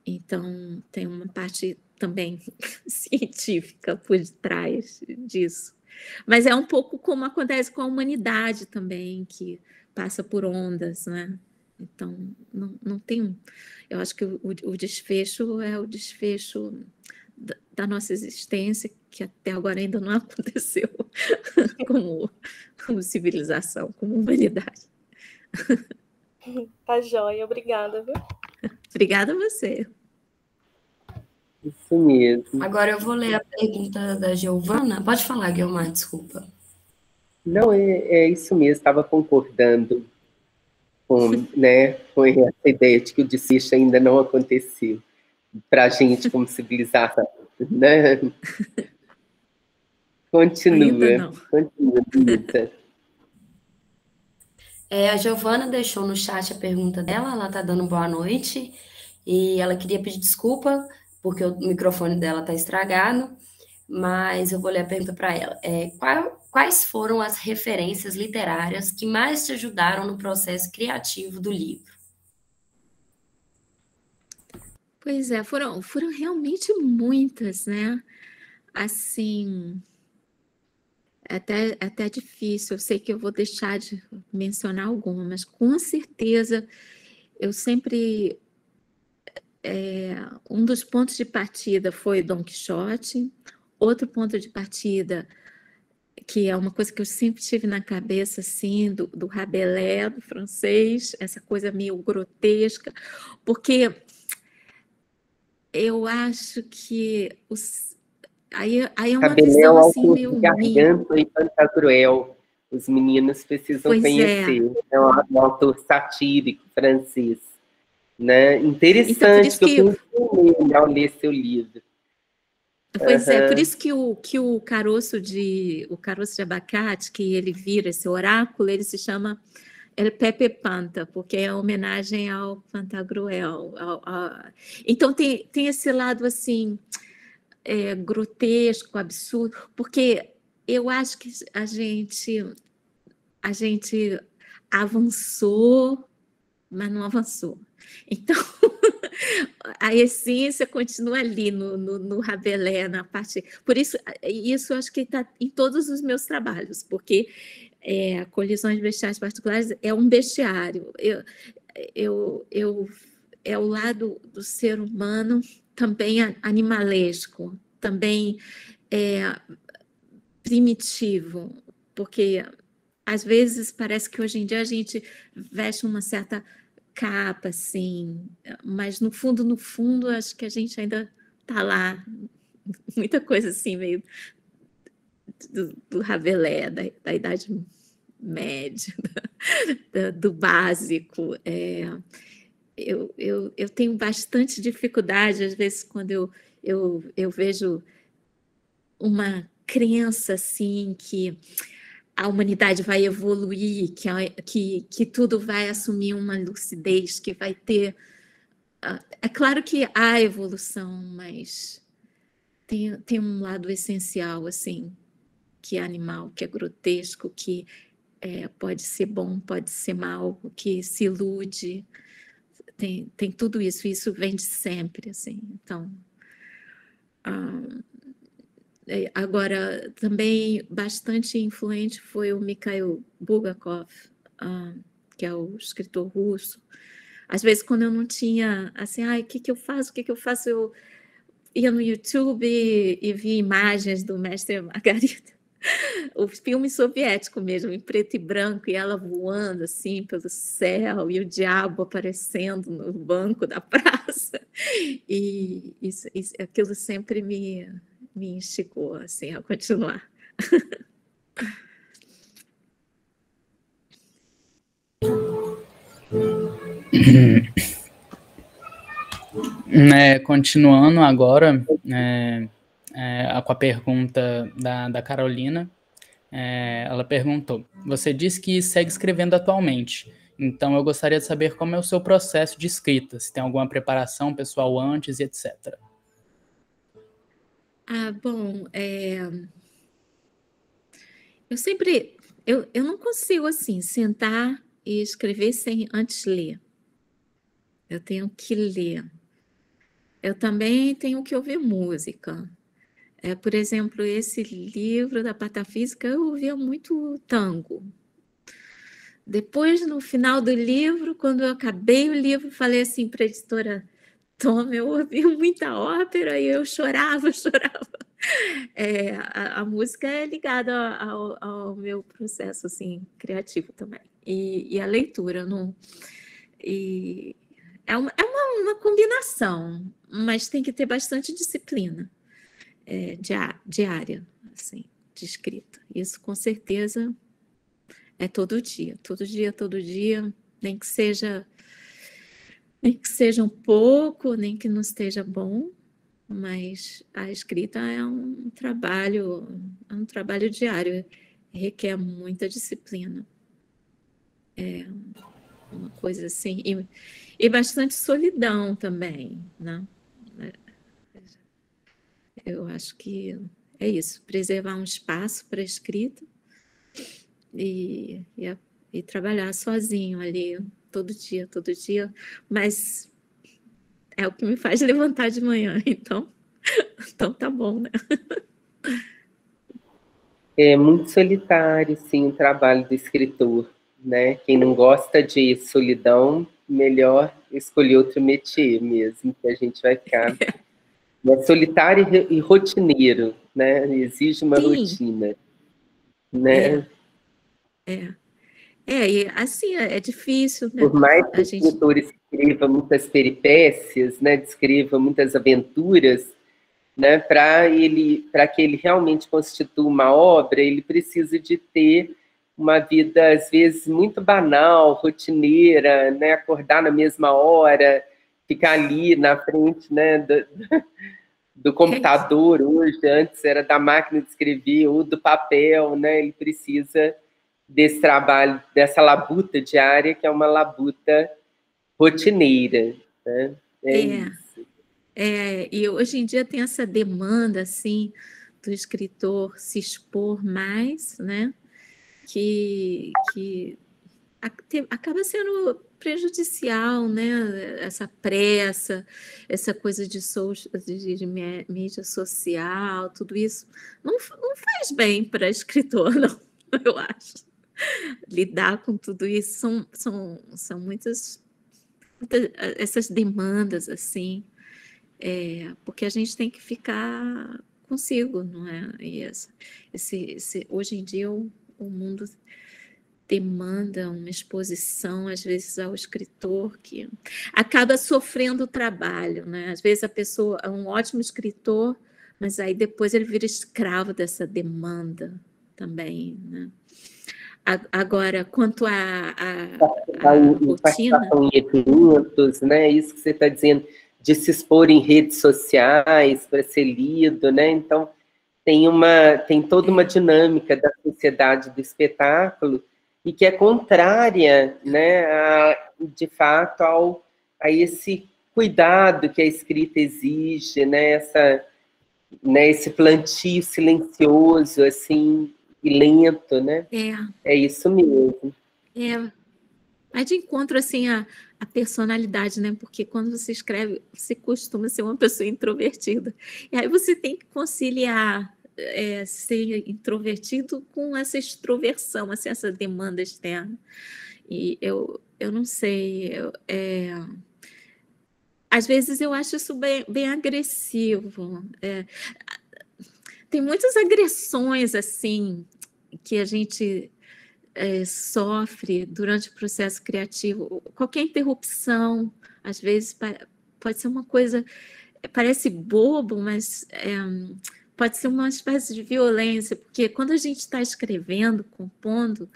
Então, tem uma parte também científica por trás disso. Mas é um pouco como acontece com a humanidade também, que passa por ondas, né? Então, não tem... Eu acho que o desfecho é o desfecho da nossa existência, que até agora ainda não aconteceu como civilização, como humanidade. Tá joia, obrigada, viu? Obrigada a você. Isso mesmo. Agora eu vou ler a pergunta da Giovana. Pode falar, Guilmar, desculpa. Não, é isso mesmo, estava concordando com essa ideia de que o desfecho ainda não aconteceu para a gente como civilização, né? Continua, Luísa. A Giovana deixou no chat a pergunta dela, ela está dando boa noite, e ela queria pedir desculpa, porque o microfone dela está estragado, mas eu vou ler a pergunta para ela. Quais foram as referências literárias que mais te ajudaram no processo criativo do livro? Pois é, foram realmente muitas, né? Assim, até difícil. Eu sei que eu vou deixar de mencionar alguma, mas com certeza eu sempre... um dos pontos de partida foi Dom Quixote, outro ponto de partida, que é uma coisa que eu sempre tive na cabeça, assim, do Rabelais, do francês, essa coisa meio grotesca, porque eu acho que aí é uma visão assim meio Gargantua e Pantagruel. Os meninos precisam conhecer. É um autor satírico francês, né? Interessante, então, que eu pensei ao ler seu livro. Pois é, por isso que o caroço de abacate, que ele vira esse oráculo, ele se chama El Pepe Panta, porque é homenagem ao Pantagruel. Então tem esse lado assim, grotesco, absurdo, porque eu acho que a gente avançou, mas não avançou. Então, a essência continua ali no Rabelais, na parte... Por isso acho que está em todos os meus trabalhos, porque Colisões Bestiais Particulares é um bestiário. É o lado do ser humano também animalesco, também primitivo, porque às vezes parece que hoje em dia a gente veste uma certa capa, assim, mas no fundo, acho que a gente ainda está lá, muita coisa assim, meio do Rabelais, da Idade Média, do básico. Eu tenho bastante dificuldade, às vezes, quando eu vejo uma crença, assim, que a humanidade vai evoluir, que tudo vai assumir uma lucidez, que vai ter... É claro que há evolução, mas tem um lado essencial, assim, que é animal, que é grotesco, que pode ser bom, pode ser mal, que se ilude. Tem tudo isso, isso vem de sempre, assim. Então... Agora, também bastante influente foi o Mikhail Bulgakov, que é o escritor russo. Às vezes, quando eu não tinha, assim, o que eu faço? Eu ia no YouTube e via imagens do Mestre Margarida, o filme soviético mesmo, em preto e branco, e ela voando, assim, pelo céu, e o diabo aparecendo no banco da praça. E aquilo sempre me instigou, assim, a continuar. Continuando agora com a pergunta da Carolina, ela perguntou: você disse que segue escrevendo atualmente, então eu gostaria de saber como é o seu processo de escrita, se tem alguma preparação pessoal antes e etc. Bom, eu não consigo, assim, sentar e escrever sem antes ler. Eu tenho que ler. Eu também tenho que ouvir música. Por exemplo, esse livro da Patafísica, eu ouvia muito tango. Depois, no final do livro, quando eu acabei o livro, falei assim para a editora: Toma, eu ouvi muita ópera e eu chorava. A música é ligada ao meu processo, assim, criativo também. E a leitura, não... É uma combinação, mas tem que ter bastante disciplina diária, assim, de escrita. Isso, com certeza, é todo dia, nem que seja um pouco, nem que não esteja bom, mas a escrita é um trabalho diário, requer muita disciplina. É uma coisa assim, e bastante solidão também, né? Eu acho que é isso, preservar um espaço para a escrita e trabalhar sozinho ali, todo dia, mas é o que me faz levantar de manhã, então tá bom, né? É muito solitário, sim, o trabalho do escritor, né? Quem não gosta de solidão, melhor escolher outro métier mesmo, que a gente vai ficar... É solitário e rotineiro, né? Exige uma rotina, né? E assim, é difícil, né? Por mais que o escritor escreva muitas peripécias, né? Descreva muitas aventuras, né? Para que ele realmente constitua uma obra, ele precisa de ter uma vida, às vezes, muito banal, rotineira, né? Acordar na mesma hora, ficar ali na frente, né? Do computador hoje, antes era da máquina de escrever ou do papel, né? Ele precisa desse trabalho, dessa labuta diária, que é uma labuta rotineira, né? Isso. E hoje em dia tem essa demanda, assim, do escritor se expor mais, né? Que acaba sendo prejudicial, né? Essa pressa, essa coisa de mídia social, tudo isso não faz bem para escritor, não, eu acho. Lidar com tudo isso são muitas essas demandas, assim, porque a gente tem que ficar consigo, não é? E hoje em dia o mundo demanda uma exposição, às vezes, ao escritor que acaba sofrendo o trabalho, né? Às vezes a pessoa é um ótimo escritor, mas aí depois ele vira escravo dessa demanda também, né? Agora, quanto à rotina... Participação em eventos, né? Isso que você está dizendo, de se expor em redes sociais para ser lido, né? Então, tem toda uma dinâmica da sociedade do espetáculo e que é contrária, né, de fato, a esse cuidado que a escrita exige, né, esse plantio silencioso, assim, e lento, né? É isso mesmo. Vai de encontro, assim, a personalidade, né? Porque quando você escreve, você costuma ser uma pessoa introvertida. E aí você tem que conciliar ser introvertido com essa extroversão, assim, essa demanda externa. E eu não sei, às vezes eu acho isso bem agressivo. Tem muitas agressões, assim, que a gente sofre durante o processo criativo. Qualquer interrupção, às vezes, pode ser uma coisa, parece bobo, mas pode ser uma espécie de violência, porque quando a gente está escrevendo, compondo,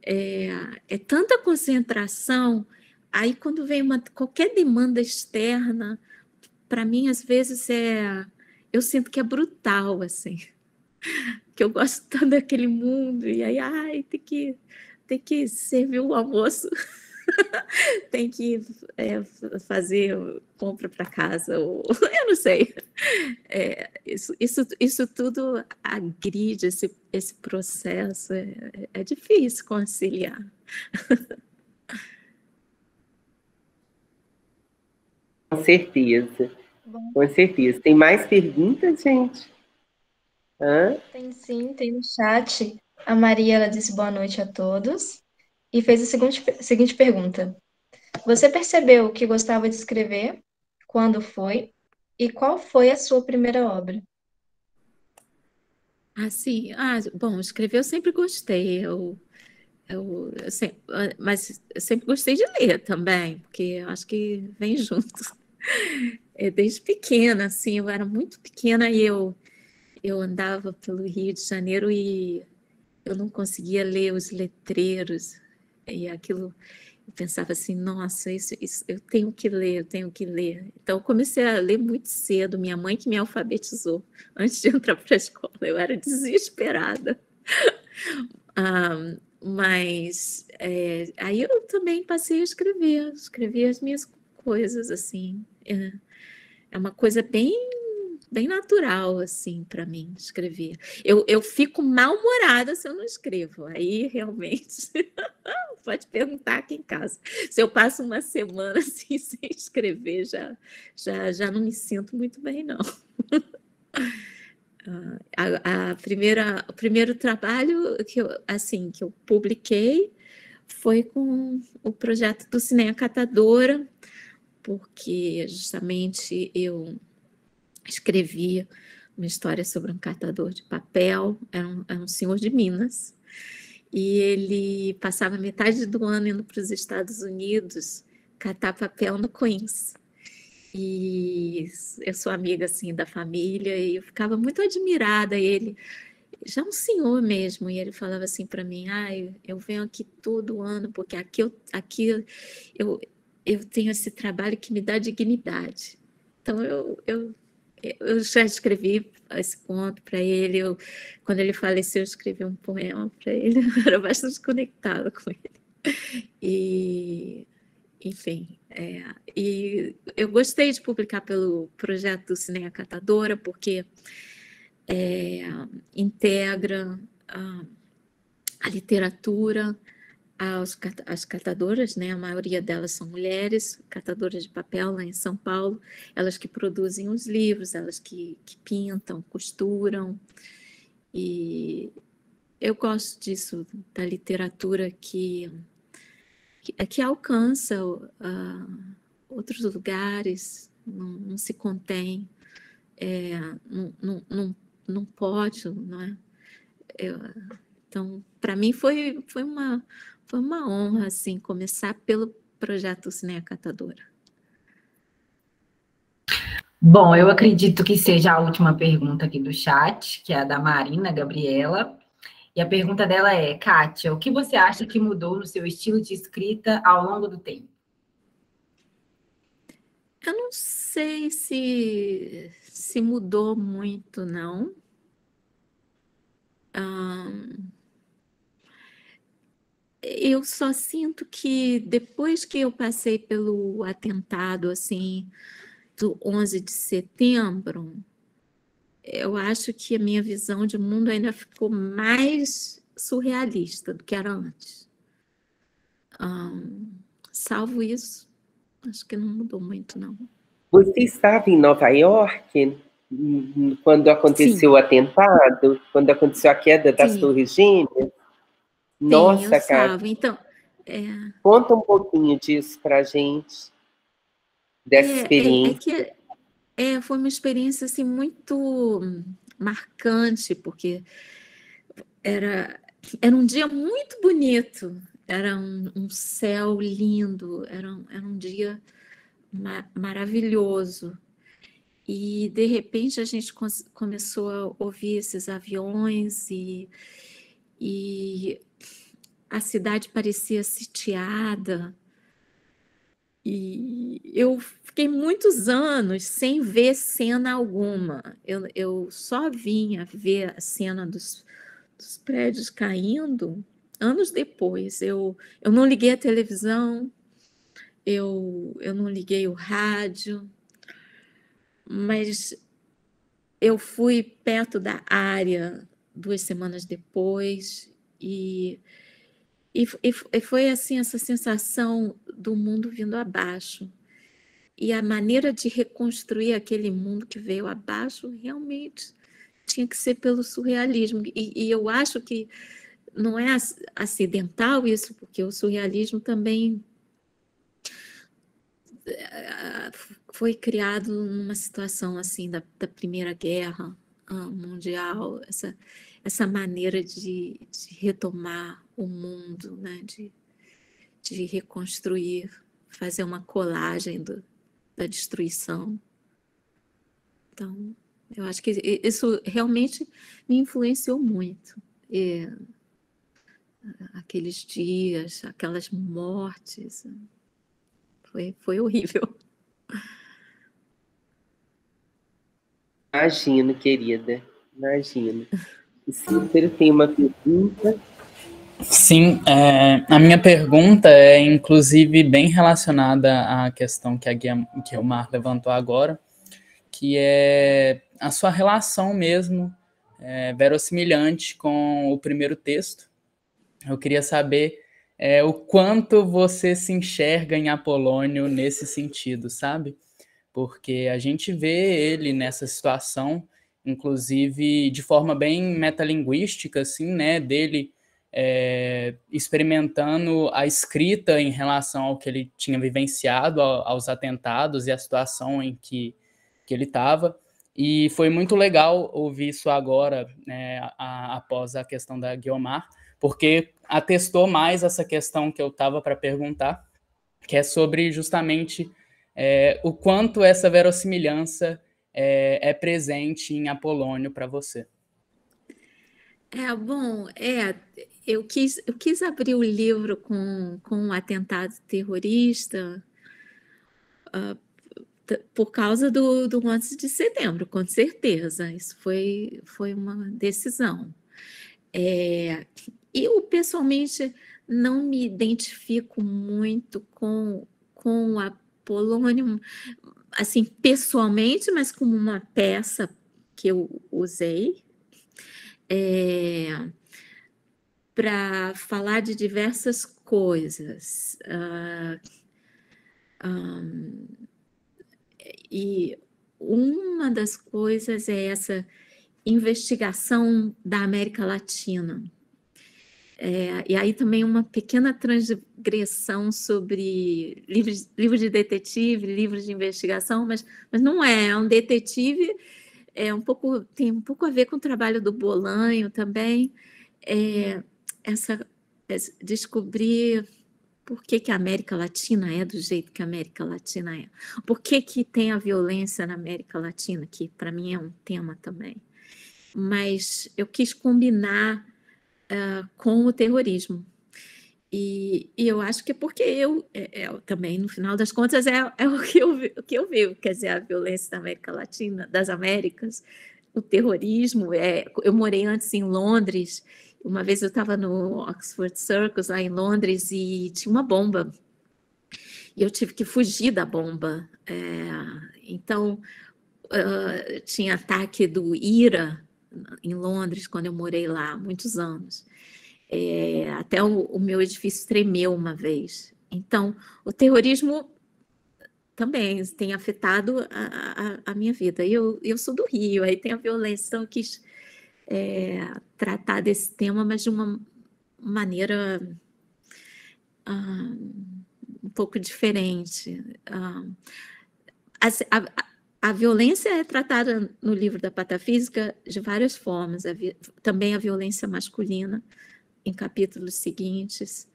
é tanta concentração, aí quando vem qualquer demanda externa, para mim, às vezes, eu sinto que é brutal, assim, que eu gosto tanto daquele mundo, e aí, tem que servir o almoço, tem que fazer compra para casa, ou eu não sei. Isso tudo agride esse processo, é difícil conciliar. Com certeza. Com certeza. Tem mais perguntas, gente? Tem sim, tem no chat. A Maria, ela disse boa noite a todos e fez a seguinte pergunta. Você percebeu que gostava de escrever? Quando foi? E qual foi a sua primeira obra? Sim. Bom, escrever eu sempre gostei. Mas eu sempre gostei de ler também, porque eu acho que vem junto. Desde pequena, assim, eu era muito pequena e eu andava pelo Rio de Janeiro e eu não conseguia ler os letreiros. E aquilo, eu pensava assim, nossa, isso eu tenho que ler, eu tenho que ler. Então, eu comecei a ler muito cedo. Minha mãe que me alfabetizou antes de entrar para a escola. Eu era desesperada. Mas aí eu também passei a escrever as minhas coisas, assim. É uma coisa bem natural, assim, para mim, escrever. Eu fico mal-humorada se eu não escrevo. Aí, realmente, pode perguntar aqui em casa. Se eu passo uma semana assim, sem escrever, já não me sinto muito bem, não. O primeiro trabalho que eu publiquei foi com o projeto do Cinema Catadora, porque justamente eu escrevi uma história sobre um catador de papel, era um senhor de Minas, e ele passava metade do ano indo para os Estados Unidos catar papel no Queens. E eu sou amiga, assim, da família, e eu ficava muito admirada. Ele, já um senhor mesmo, e ele falava assim para mim, eu venho aqui todo ano, porque aqui eu tenho esse trabalho que me dá dignidade. Então, eu eu já escrevi esse conto para ele. Quando ele faleceu, eu escrevi um poema para ele. Eu era bastante conectada com ele. E, enfim, e eu gostei de publicar pelo projeto do Cineia Catadora, porque integra a literatura, as catadoras, né? A maioria delas são mulheres, catadoras de papel lá em São Paulo, elas que produzem os livros, elas que pintam, costuram, e eu gosto disso, da literatura que alcança outros lugares, não se contém, não pode, não é? Então, para mim foi uma honra assim, começar pelo projeto Cineia Catadora. Bom, eu acredito que seja a última pergunta aqui do chat, que é a da Marina Gabriela. E a pergunta dela é: Kátia, o que você acha que mudou no seu estilo de escrita ao longo do tempo? Eu não sei se mudou muito, não. Eu só sinto que depois que eu passei pelo atentado, assim, do 11 de setembro, eu acho que a minha visão de mundo ainda ficou mais surrealista do que era antes. Salvo isso, acho que não mudou muito, não. Você estava em Nova York quando aconteceu o atentado? Quando aconteceu a queda das Torres Gêmeas? Nossa, eu estava. Então, conta um pouquinho disso para a gente, dessa experiência. Foi uma experiência assim, muito marcante, porque era um dia muito bonito, era um céu lindo, era um dia maravilhoso. E, de repente, a gente começou a ouvir esses aviões e a cidade parecia sitiada. E eu fiquei muitos anos sem ver cena alguma. Eu só vinha ver a cena dos prédios caindo anos depois. Eu não liguei a televisão, eu não liguei o rádio, mas eu fui perto da área 2 semanas depois e foi assim essa sensação do mundo vindo abaixo. E a maneira de reconstruir aquele mundo que veio abaixo realmente tinha que ser pelo surrealismo. E eu acho que não é acidental isso, porque o surrealismo também foi criado numa situação assim da Primeira Guerra Mundial, essa maneira de retomar o mundo, né? de reconstruir, fazer uma colagem da destruição. Então, eu acho que isso realmente me influenciou muito. Aqueles dias, aquelas mortes, foi horrível. Imagino, querida, imagino. O Cícero tem uma pergunta. Sim, a minha pergunta é, inclusive, bem relacionada à questão que a Guiomar levantou agora, que é a sua relação mesmo, verossimilhante com o primeiro texto. Eu queria saber o quanto você se enxerga em Apolônio nesse sentido, sabe? Porque a gente vê ele nessa situação, inclusive de forma bem metalinguística, assim, né, dele experimentando a escrita em relação ao que ele tinha vivenciado, aos atentados e a situação em que ele estava. E foi muito legal ouvir isso agora, né, após a questão da Guiomar, porque atestou mais essa questão que eu estava para perguntar, que é sobre justamente o quanto essa verossimilhança é presente em Apolônio para você. Eu quis abrir o livro com um atentado terrorista, por causa do 11 de setembro, com certeza. Isso foi uma decisão. Eu, pessoalmente, não me identifico muito com a Polônio, assim, pessoalmente, mas como uma peça que eu usei para falar de diversas coisas. E uma das coisas é essa investigação da América Latina. E aí também uma pequena transgressão sobre livros de detetive, livros de investigação, mas não é um detetive, tem um pouco a ver com o trabalho do Bolanho também, descobrir por que a América Latina é do jeito que a América Latina é, por que tem a violência na América Latina, que para mim é um tema também. Mas eu quis combinar com o terrorismo. E eu acho que é porque eu também, no final das contas, é o que eu vivo, quer dizer, a violência da América Latina, das Américas, o terrorismo. Eu morei antes em Londres, uma vez eu estava no Oxford Circus, lá em Londres, e tinha uma bomba. E eu tive que fugir da bomba. Então, tinha ataque do IRA em Londres, quando eu morei lá, há muitos anos. Até o meu edifício tremeu uma vez. Então, o terrorismo também tem afetado a minha vida. Eu sou do Rio, aí tem a violência, então eu quis tratar desse tema, mas de uma maneira um pouco diferente. A violência é tratada no livro da Patafísica de várias formas, também a violência masculina, em capítulos seguintes.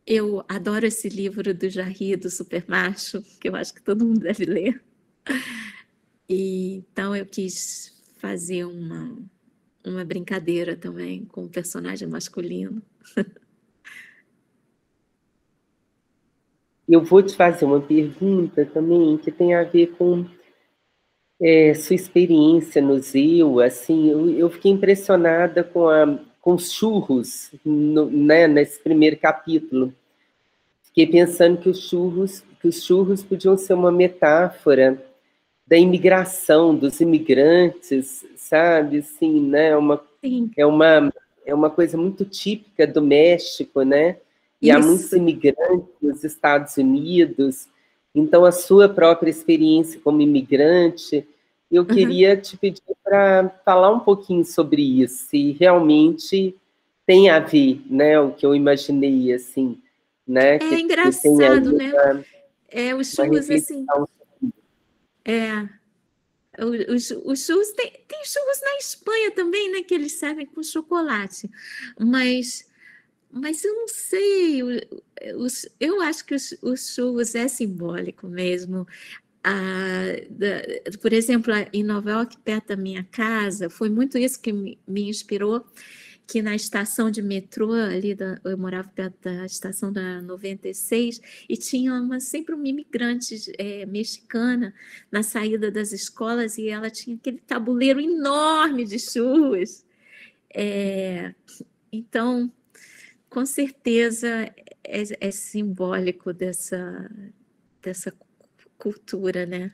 Eu adoro esse livro do Jarry, do Supermacho, que eu acho que todo mundo deve ler. Então eu quis fazer uma brincadeira também com o personagem masculino. Eu vou te fazer uma pergunta também que tem a ver com sua experiência no Zeu. Assim, eu fiquei impressionada com os churros, nesse primeiro capítulo. Fiquei pensando que os churros podiam ser uma metáfora da imigração, dos imigrantes, sabe? Assim, né? Sim. É uma coisa muito típica do México, né? E Isso. Há muitos imigrantes nos Estados Unidos. Então, a sua própria experiência como imigrante, eu queria te pedir para falar um pouquinho sobre isso, se realmente tem a ver, né? O que eu imaginei, assim, né? É engraçado, né? Os churros, assim... Os churros, tem churros na Espanha também, né? Que eles servem com chocolate. Mas eu não sei, eu acho que os churros é simbólico mesmo. Por exemplo, em Nova York, perto da minha casa, foi muito isso que me inspirou, que na estação de metrô, eu morava perto da estação da 96, e tinha sempre uma imigrante mexicana na saída das escolas, e ela tinha aquele tabuleiro enorme de churros. Então, com certeza, é simbólico dessa cultura, né?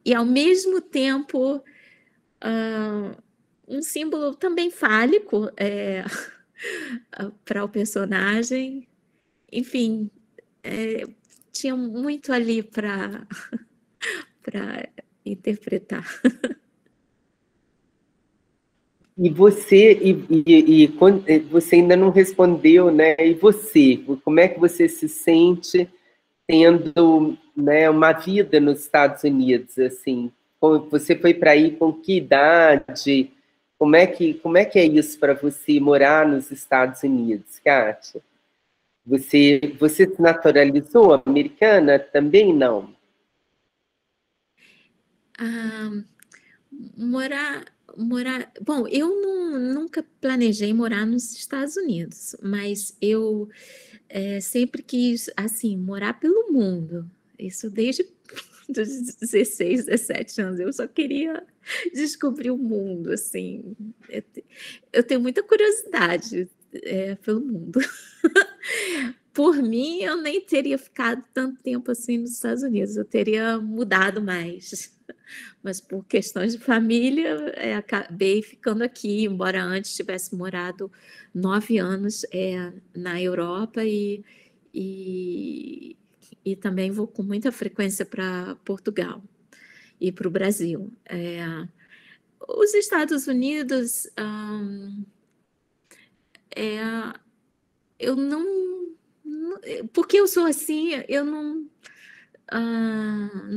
E, ao mesmo tempo, um símbolo também fálico para o personagem. Enfim, tinha muito ali para interpretar. E você, você ainda não respondeu, né? E você, como é que você se sente tendo, né, uma vida nos Estados Unidos, assim? Você foi para aí com que idade? Como é que é isso para você morar nos Estados Unidos, Kátia? Você se naturalizou americana? Também não? Bom, eu nunca planejei morar nos Estados Unidos, mas eu sempre quis, assim, morar pelo mundo. Isso desde dos 16, 17 anos. Eu só queria descobrir o mundo, assim. Eu tenho muita curiosidade pelo mundo. Por mim, eu nem teria ficado tanto tempo assim nos Estados Unidos. Eu teria mudado mais. Mas por questões de família, acabei ficando aqui, embora antes tivesse morado 9 anos na Europa e também vou com muita frequência para Portugal e para o Brasil. Os Estados Unidos, eu não... Porque eu sou assim, eu não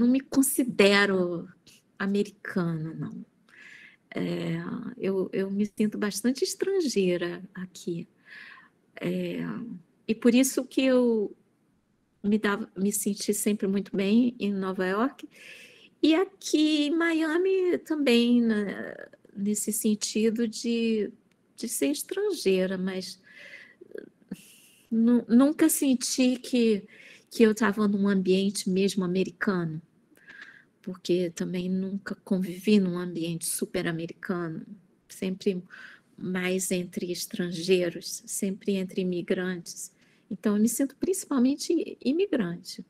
me considero americana, não. Eu me sinto bastante estrangeira aqui. E por isso que eu me senti sempre muito bem em Nova York. E aqui em Miami também, né, nesse sentido de ser estrangeira, mas nunca senti que eu estava num ambiente mesmo americano, porque também nunca convivi num ambiente super americano, sempre mais entre estrangeiros, sempre entre imigrantes. Então, eu me sinto principalmente imigrante.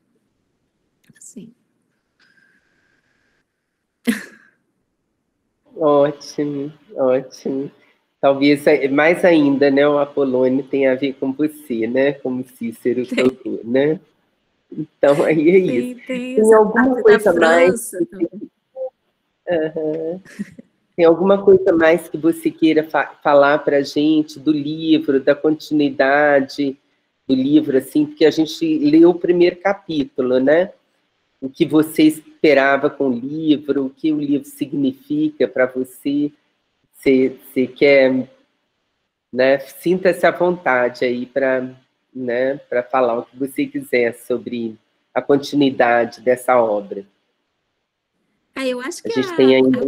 Assim. Ótimo, ótimo. Talvez mais ainda, né, o Apolônio tem a ver com você, né, como Cícero tocou, né? Então, aí é isso. Tem alguma coisa mais? Tem alguma coisa mais que você queira falar para a gente do livro, da continuidade do livro, assim, porque a gente leu o primeiro capítulo, né? O que você esperava com o livro, o que o livro significa para você. Você quer, né? Sinta-se à vontade aí para, né, para falar o que você quiser sobre a continuidade dessa obra. Eu acho que a gente tem ainda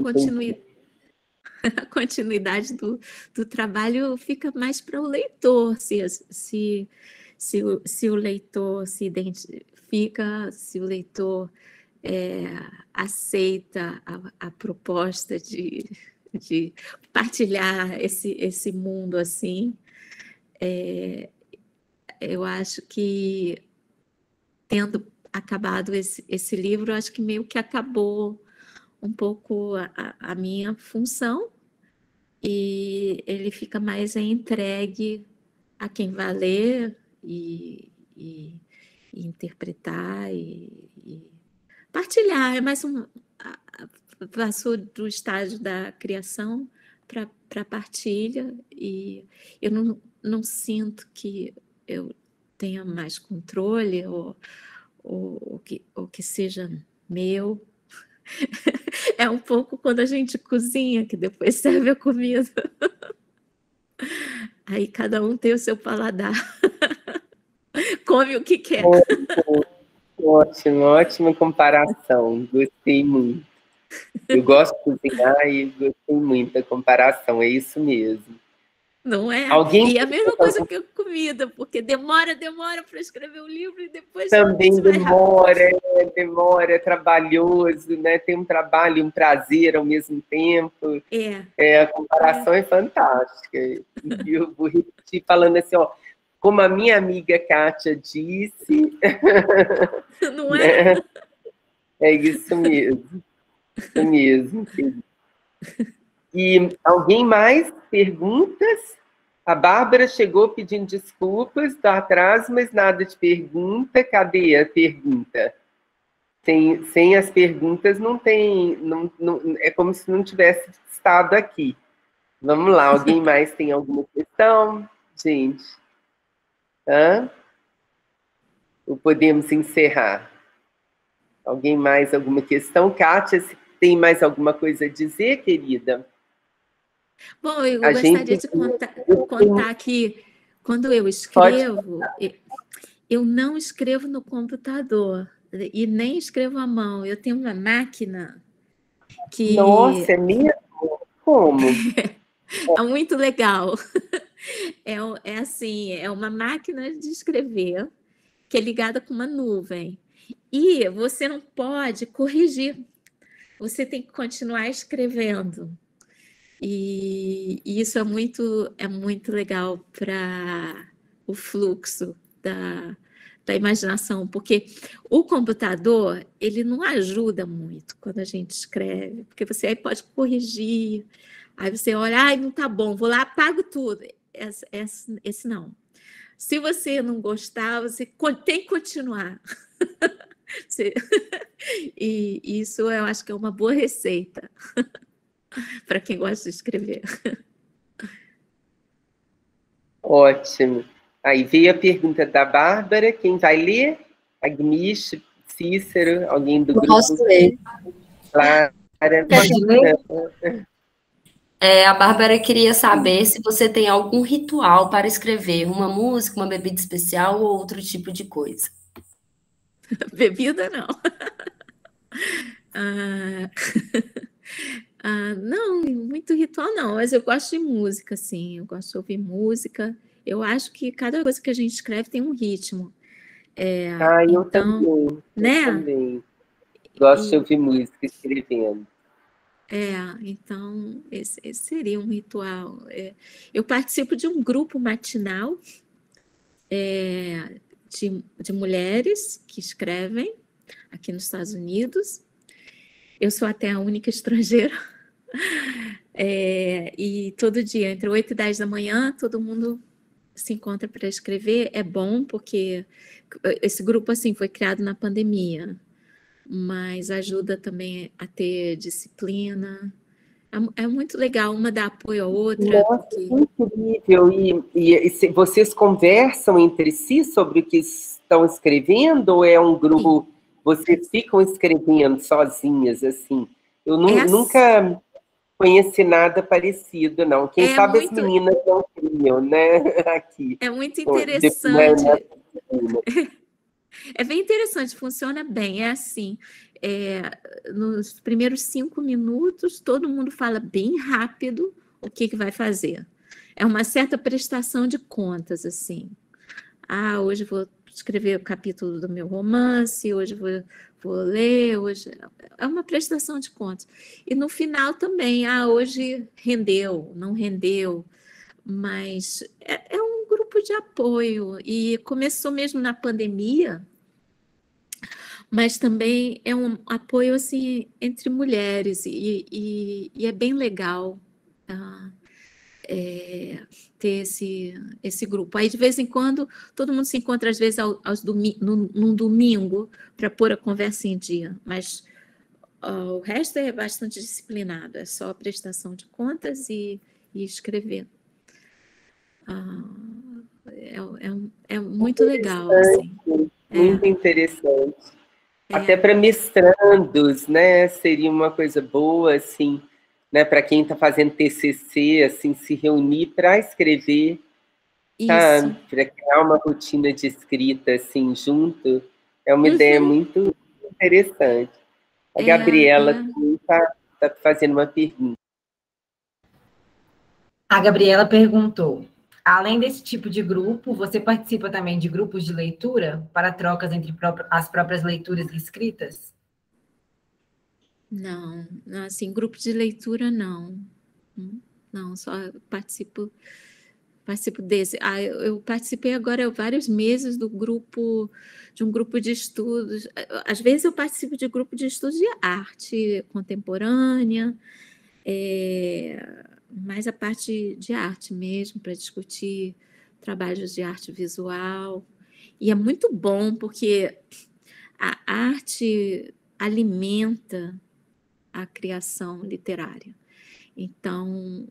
a continuidade do trabalho fica mais para o leitor, se o leitor se identifica, se o leitor aceita a proposta de partilhar esse mundo assim. Eu acho que, tendo acabado esse livro, acho que meio que acabou um pouco a minha função, e ele fica mais entregue a quem vai ler e interpretar e partilhar. É mais passou do estágio da criação para partilha, e eu não sinto que eu tenha mais controle ou que seja meu. É um pouco quando a gente cozinha, que depois serve a comida. Aí cada um tem o seu paladar. Come o que quer. Ótimo, ótima comparação. Gostei muito. Eu gosto de cozinhar e gostei muito da comparação. É isso mesmo. Não é? E a mesma coisa que a comida, porque demora para escrever o livro e depois... Também demora, é trabalhoso, né? Tem um trabalho e um prazer ao mesmo tempo. A comparação é fantástica. E eu vou repetir falando assim, ó, como a minha amiga Kátia disse... Não é? Né? É isso mesmo. Isso mesmo. E alguém mais? Perguntas? A Bárbara chegou pedindo desculpas do atraso, mas nada de pergunta. Cadê a pergunta? Sem as perguntas não tem... é como se não tivesse estado aqui. Vamos lá, alguém mais tem alguma questão? Gente. Ou podemos encerrar? Alguém mais, alguma questão? Kátia, se tem mais alguma coisa a dizer, querida? Bom, eu gostaria de contar que, quando eu escrevo, eu não escrevo no computador e nem escrevo à mão. Eu tenho uma máquina que... Nossa, é mesmo? Como? É muito legal. É assim, é uma máquina de escrever que é ligada com uma nuvem. E você não pode corrigir, você tem que continuar escrevendo. E isso é muito legal para o fluxo da imaginação, porque o computador, ele não ajuda muito quando a gente escreve, porque você aí pode corrigir, aí você olha, ai, não tá bom, vou lá, apago tudo. Esse não. Se você não gostar, você tem que continuar. E isso eu acho que é uma boa receita para quem gosta de escrever. Ótimo. Aí veio a pergunta da Bárbara, quem vai ler? Agnish, Cícero, alguém do Eu grupo? posso ler. Clara, Pode ler? A Bárbara queria saber se você tem algum ritual para escrever, uma música, uma bebida especial ou outro tipo de coisa. Bebida, não. Não, muito ritual não, mas eu gosto de música, sim, eu gosto de ouvir música. Eu acho que cada coisa que a gente escreve tem um ritmo. eu Então, também. né? Eu também. Gosto de ouvir música escrevendo. Então, esse seria um ritual. Eu participo de um grupo matinal de mulheres que escrevem aqui nos Estados Unidos. Eu sou até a única estrangeira. E todo dia, entre 8 e 10 da manhã, todo mundo se encontra para escrever. É bom, porque esse grupo assim foi criado na pandemia, mas ajuda também a ter disciplina. É muito legal, uma dá apoio à outra. Nossa, que incrível! E vocês conversam entre si sobre o que estão escrevendo, ou é um grupo, vocês ficam escrevendo sozinhas, assim? Eu nunca conheci nada parecido, não. Quem sabe as meninas não criam, né? Aqui. É muito interessante. É bem interessante, funciona bem. É assim, nos primeiros 5 minutos, todo mundo fala bem rápido o que vai fazer. É uma certa prestação de contas, assim. Hoje vou escrever o capítulo do meu romance, hoje vou ler, hoje... É uma prestação de contas. E no final também, hoje rendeu, não rendeu, mas é um grupo de apoio. E começou mesmo na pandemia, mas também é um apoio assim entre mulheres e é bem legal ter esse grupo. Aí de vez em quando todo mundo se encontra às vezes num domingo para pôr a conversa em dia, mas o resto é bastante disciplinado, é só prestação de contas e escrever. É muito legal, assim. Muito interessante. Até para mestrandos, né? Seria uma coisa boa, assim, né? Para quem está fazendo TCC, assim, se reunir para escrever, tá? Para criar uma rotina de escrita, assim, junto. É uma ideia muito interessante. A Gabriela está fazendo uma pergunta. A Gabriela perguntou: além desse tipo de grupo, você participa também de grupos de leitura para trocas entre as próprias leituras e escritas? Não, assim, grupo de leitura não. Não, só participo desse. Eu participei agora vários meses de um grupo de estudos. Às vezes eu participo de grupo de estudos de arte contemporânea, mais a parte de arte mesmo, para discutir trabalhos de arte visual. E é muito bom, porque a arte alimenta a criação literária. Então,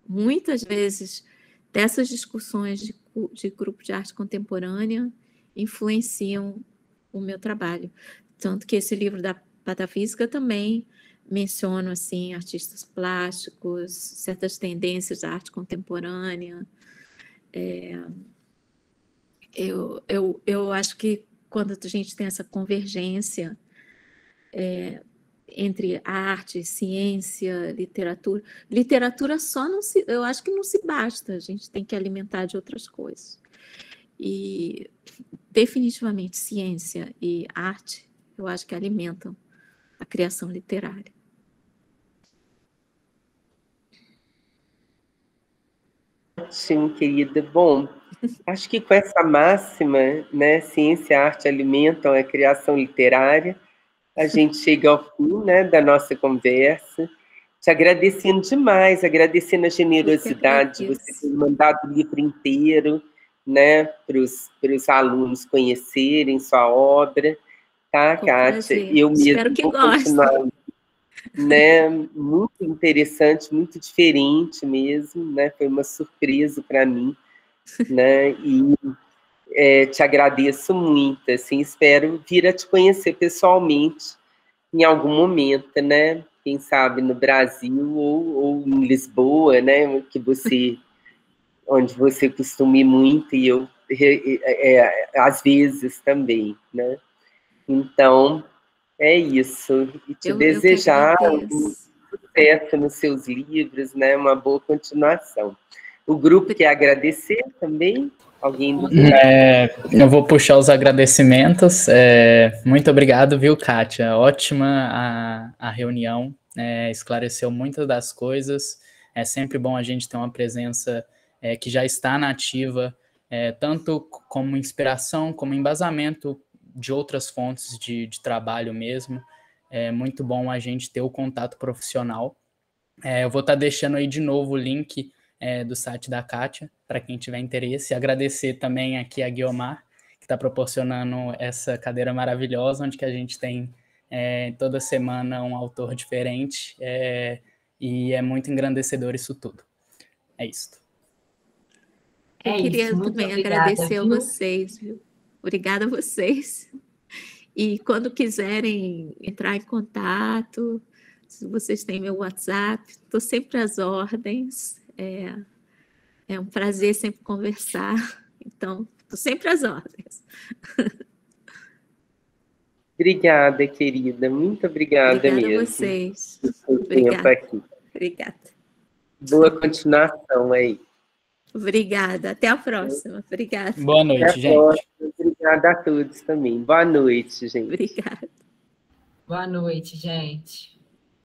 muitas vezes, dessas discussões de grupo de arte contemporânea influenciam o meu trabalho. Tanto que esse livro da Patafísica também menciono assim, artistas plásticos, certas tendências da arte contemporânea. Eu acho que quando a gente tem essa convergência, entre arte, ciência, literatura. Literatura só não se, eu acho que não se basta, a gente tem que alimentar de outras coisas. E definitivamente ciência e arte, eu acho que alimentam a criação literária. Sim, querida. Bom, acho que com essa máxima, né, ciência e arte alimentam a criação literária, a gente chega ao fim, né, da nossa conversa, te agradecendo demais, agradecendo a generosidade de você ter mandado o livro inteiro, né, para os alunos conhecerem sua obra, tá, Kátia? Eu mesmo vou continuar, né, muito interessante, muito diferente mesmo, né, foi uma surpresa para mim, né, e te agradeço muito, assim, espero vir a te conhecer pessoalmente em algum momento, né, quem sabe no Brasil ou em Lisboa, né, que você, onde você costuma ir muito e eu, às vezes também, né, então, é isso, e te desejar um sucesso nos seus livros, né, uma boa continuação. O grupo quer agradecer também? Alguém do grupo? Eu vou puxar os agradecimentos. Muito obrigado, viu, Kátia? Ótima a reunião, esclareceu muitas das coisas. É sempre bom a gente ter uma presença que já está na ativa, tanto como inspiração, como embasamento de outras fontes de trabalho mesmo. É muito bom a gente ter o contato profissional. Eu vou estar deixando aí de novo o link do site da Kátia, para quem tiver interesse. Agradecer também aqui a Guiomar, que está proporcionando essa cadeira maravilhosa, onde que a gente tem toda semana um autor diferente, e é muito engrandecedor isso tudo. É isso. Eu queria também agradecer a vocês, viu? Obrigada a vocês. E quando quiserem entrar em contato, se vocês têm meu WhatsApp, estou sempre às ordens. É um prazer sempre conversar. Então, estou sempre às ordens. Obrigada, querida. Muito obrigada mesmo. Obrigada a vocês. Tempo aqui. Obrigada. Boa continuação aí. Obrigada. Até a próxima. Obrigada. Boa noite, gente. Obrigada a todos também. Boa noite, gente. Obrigada. Boa noite, gente.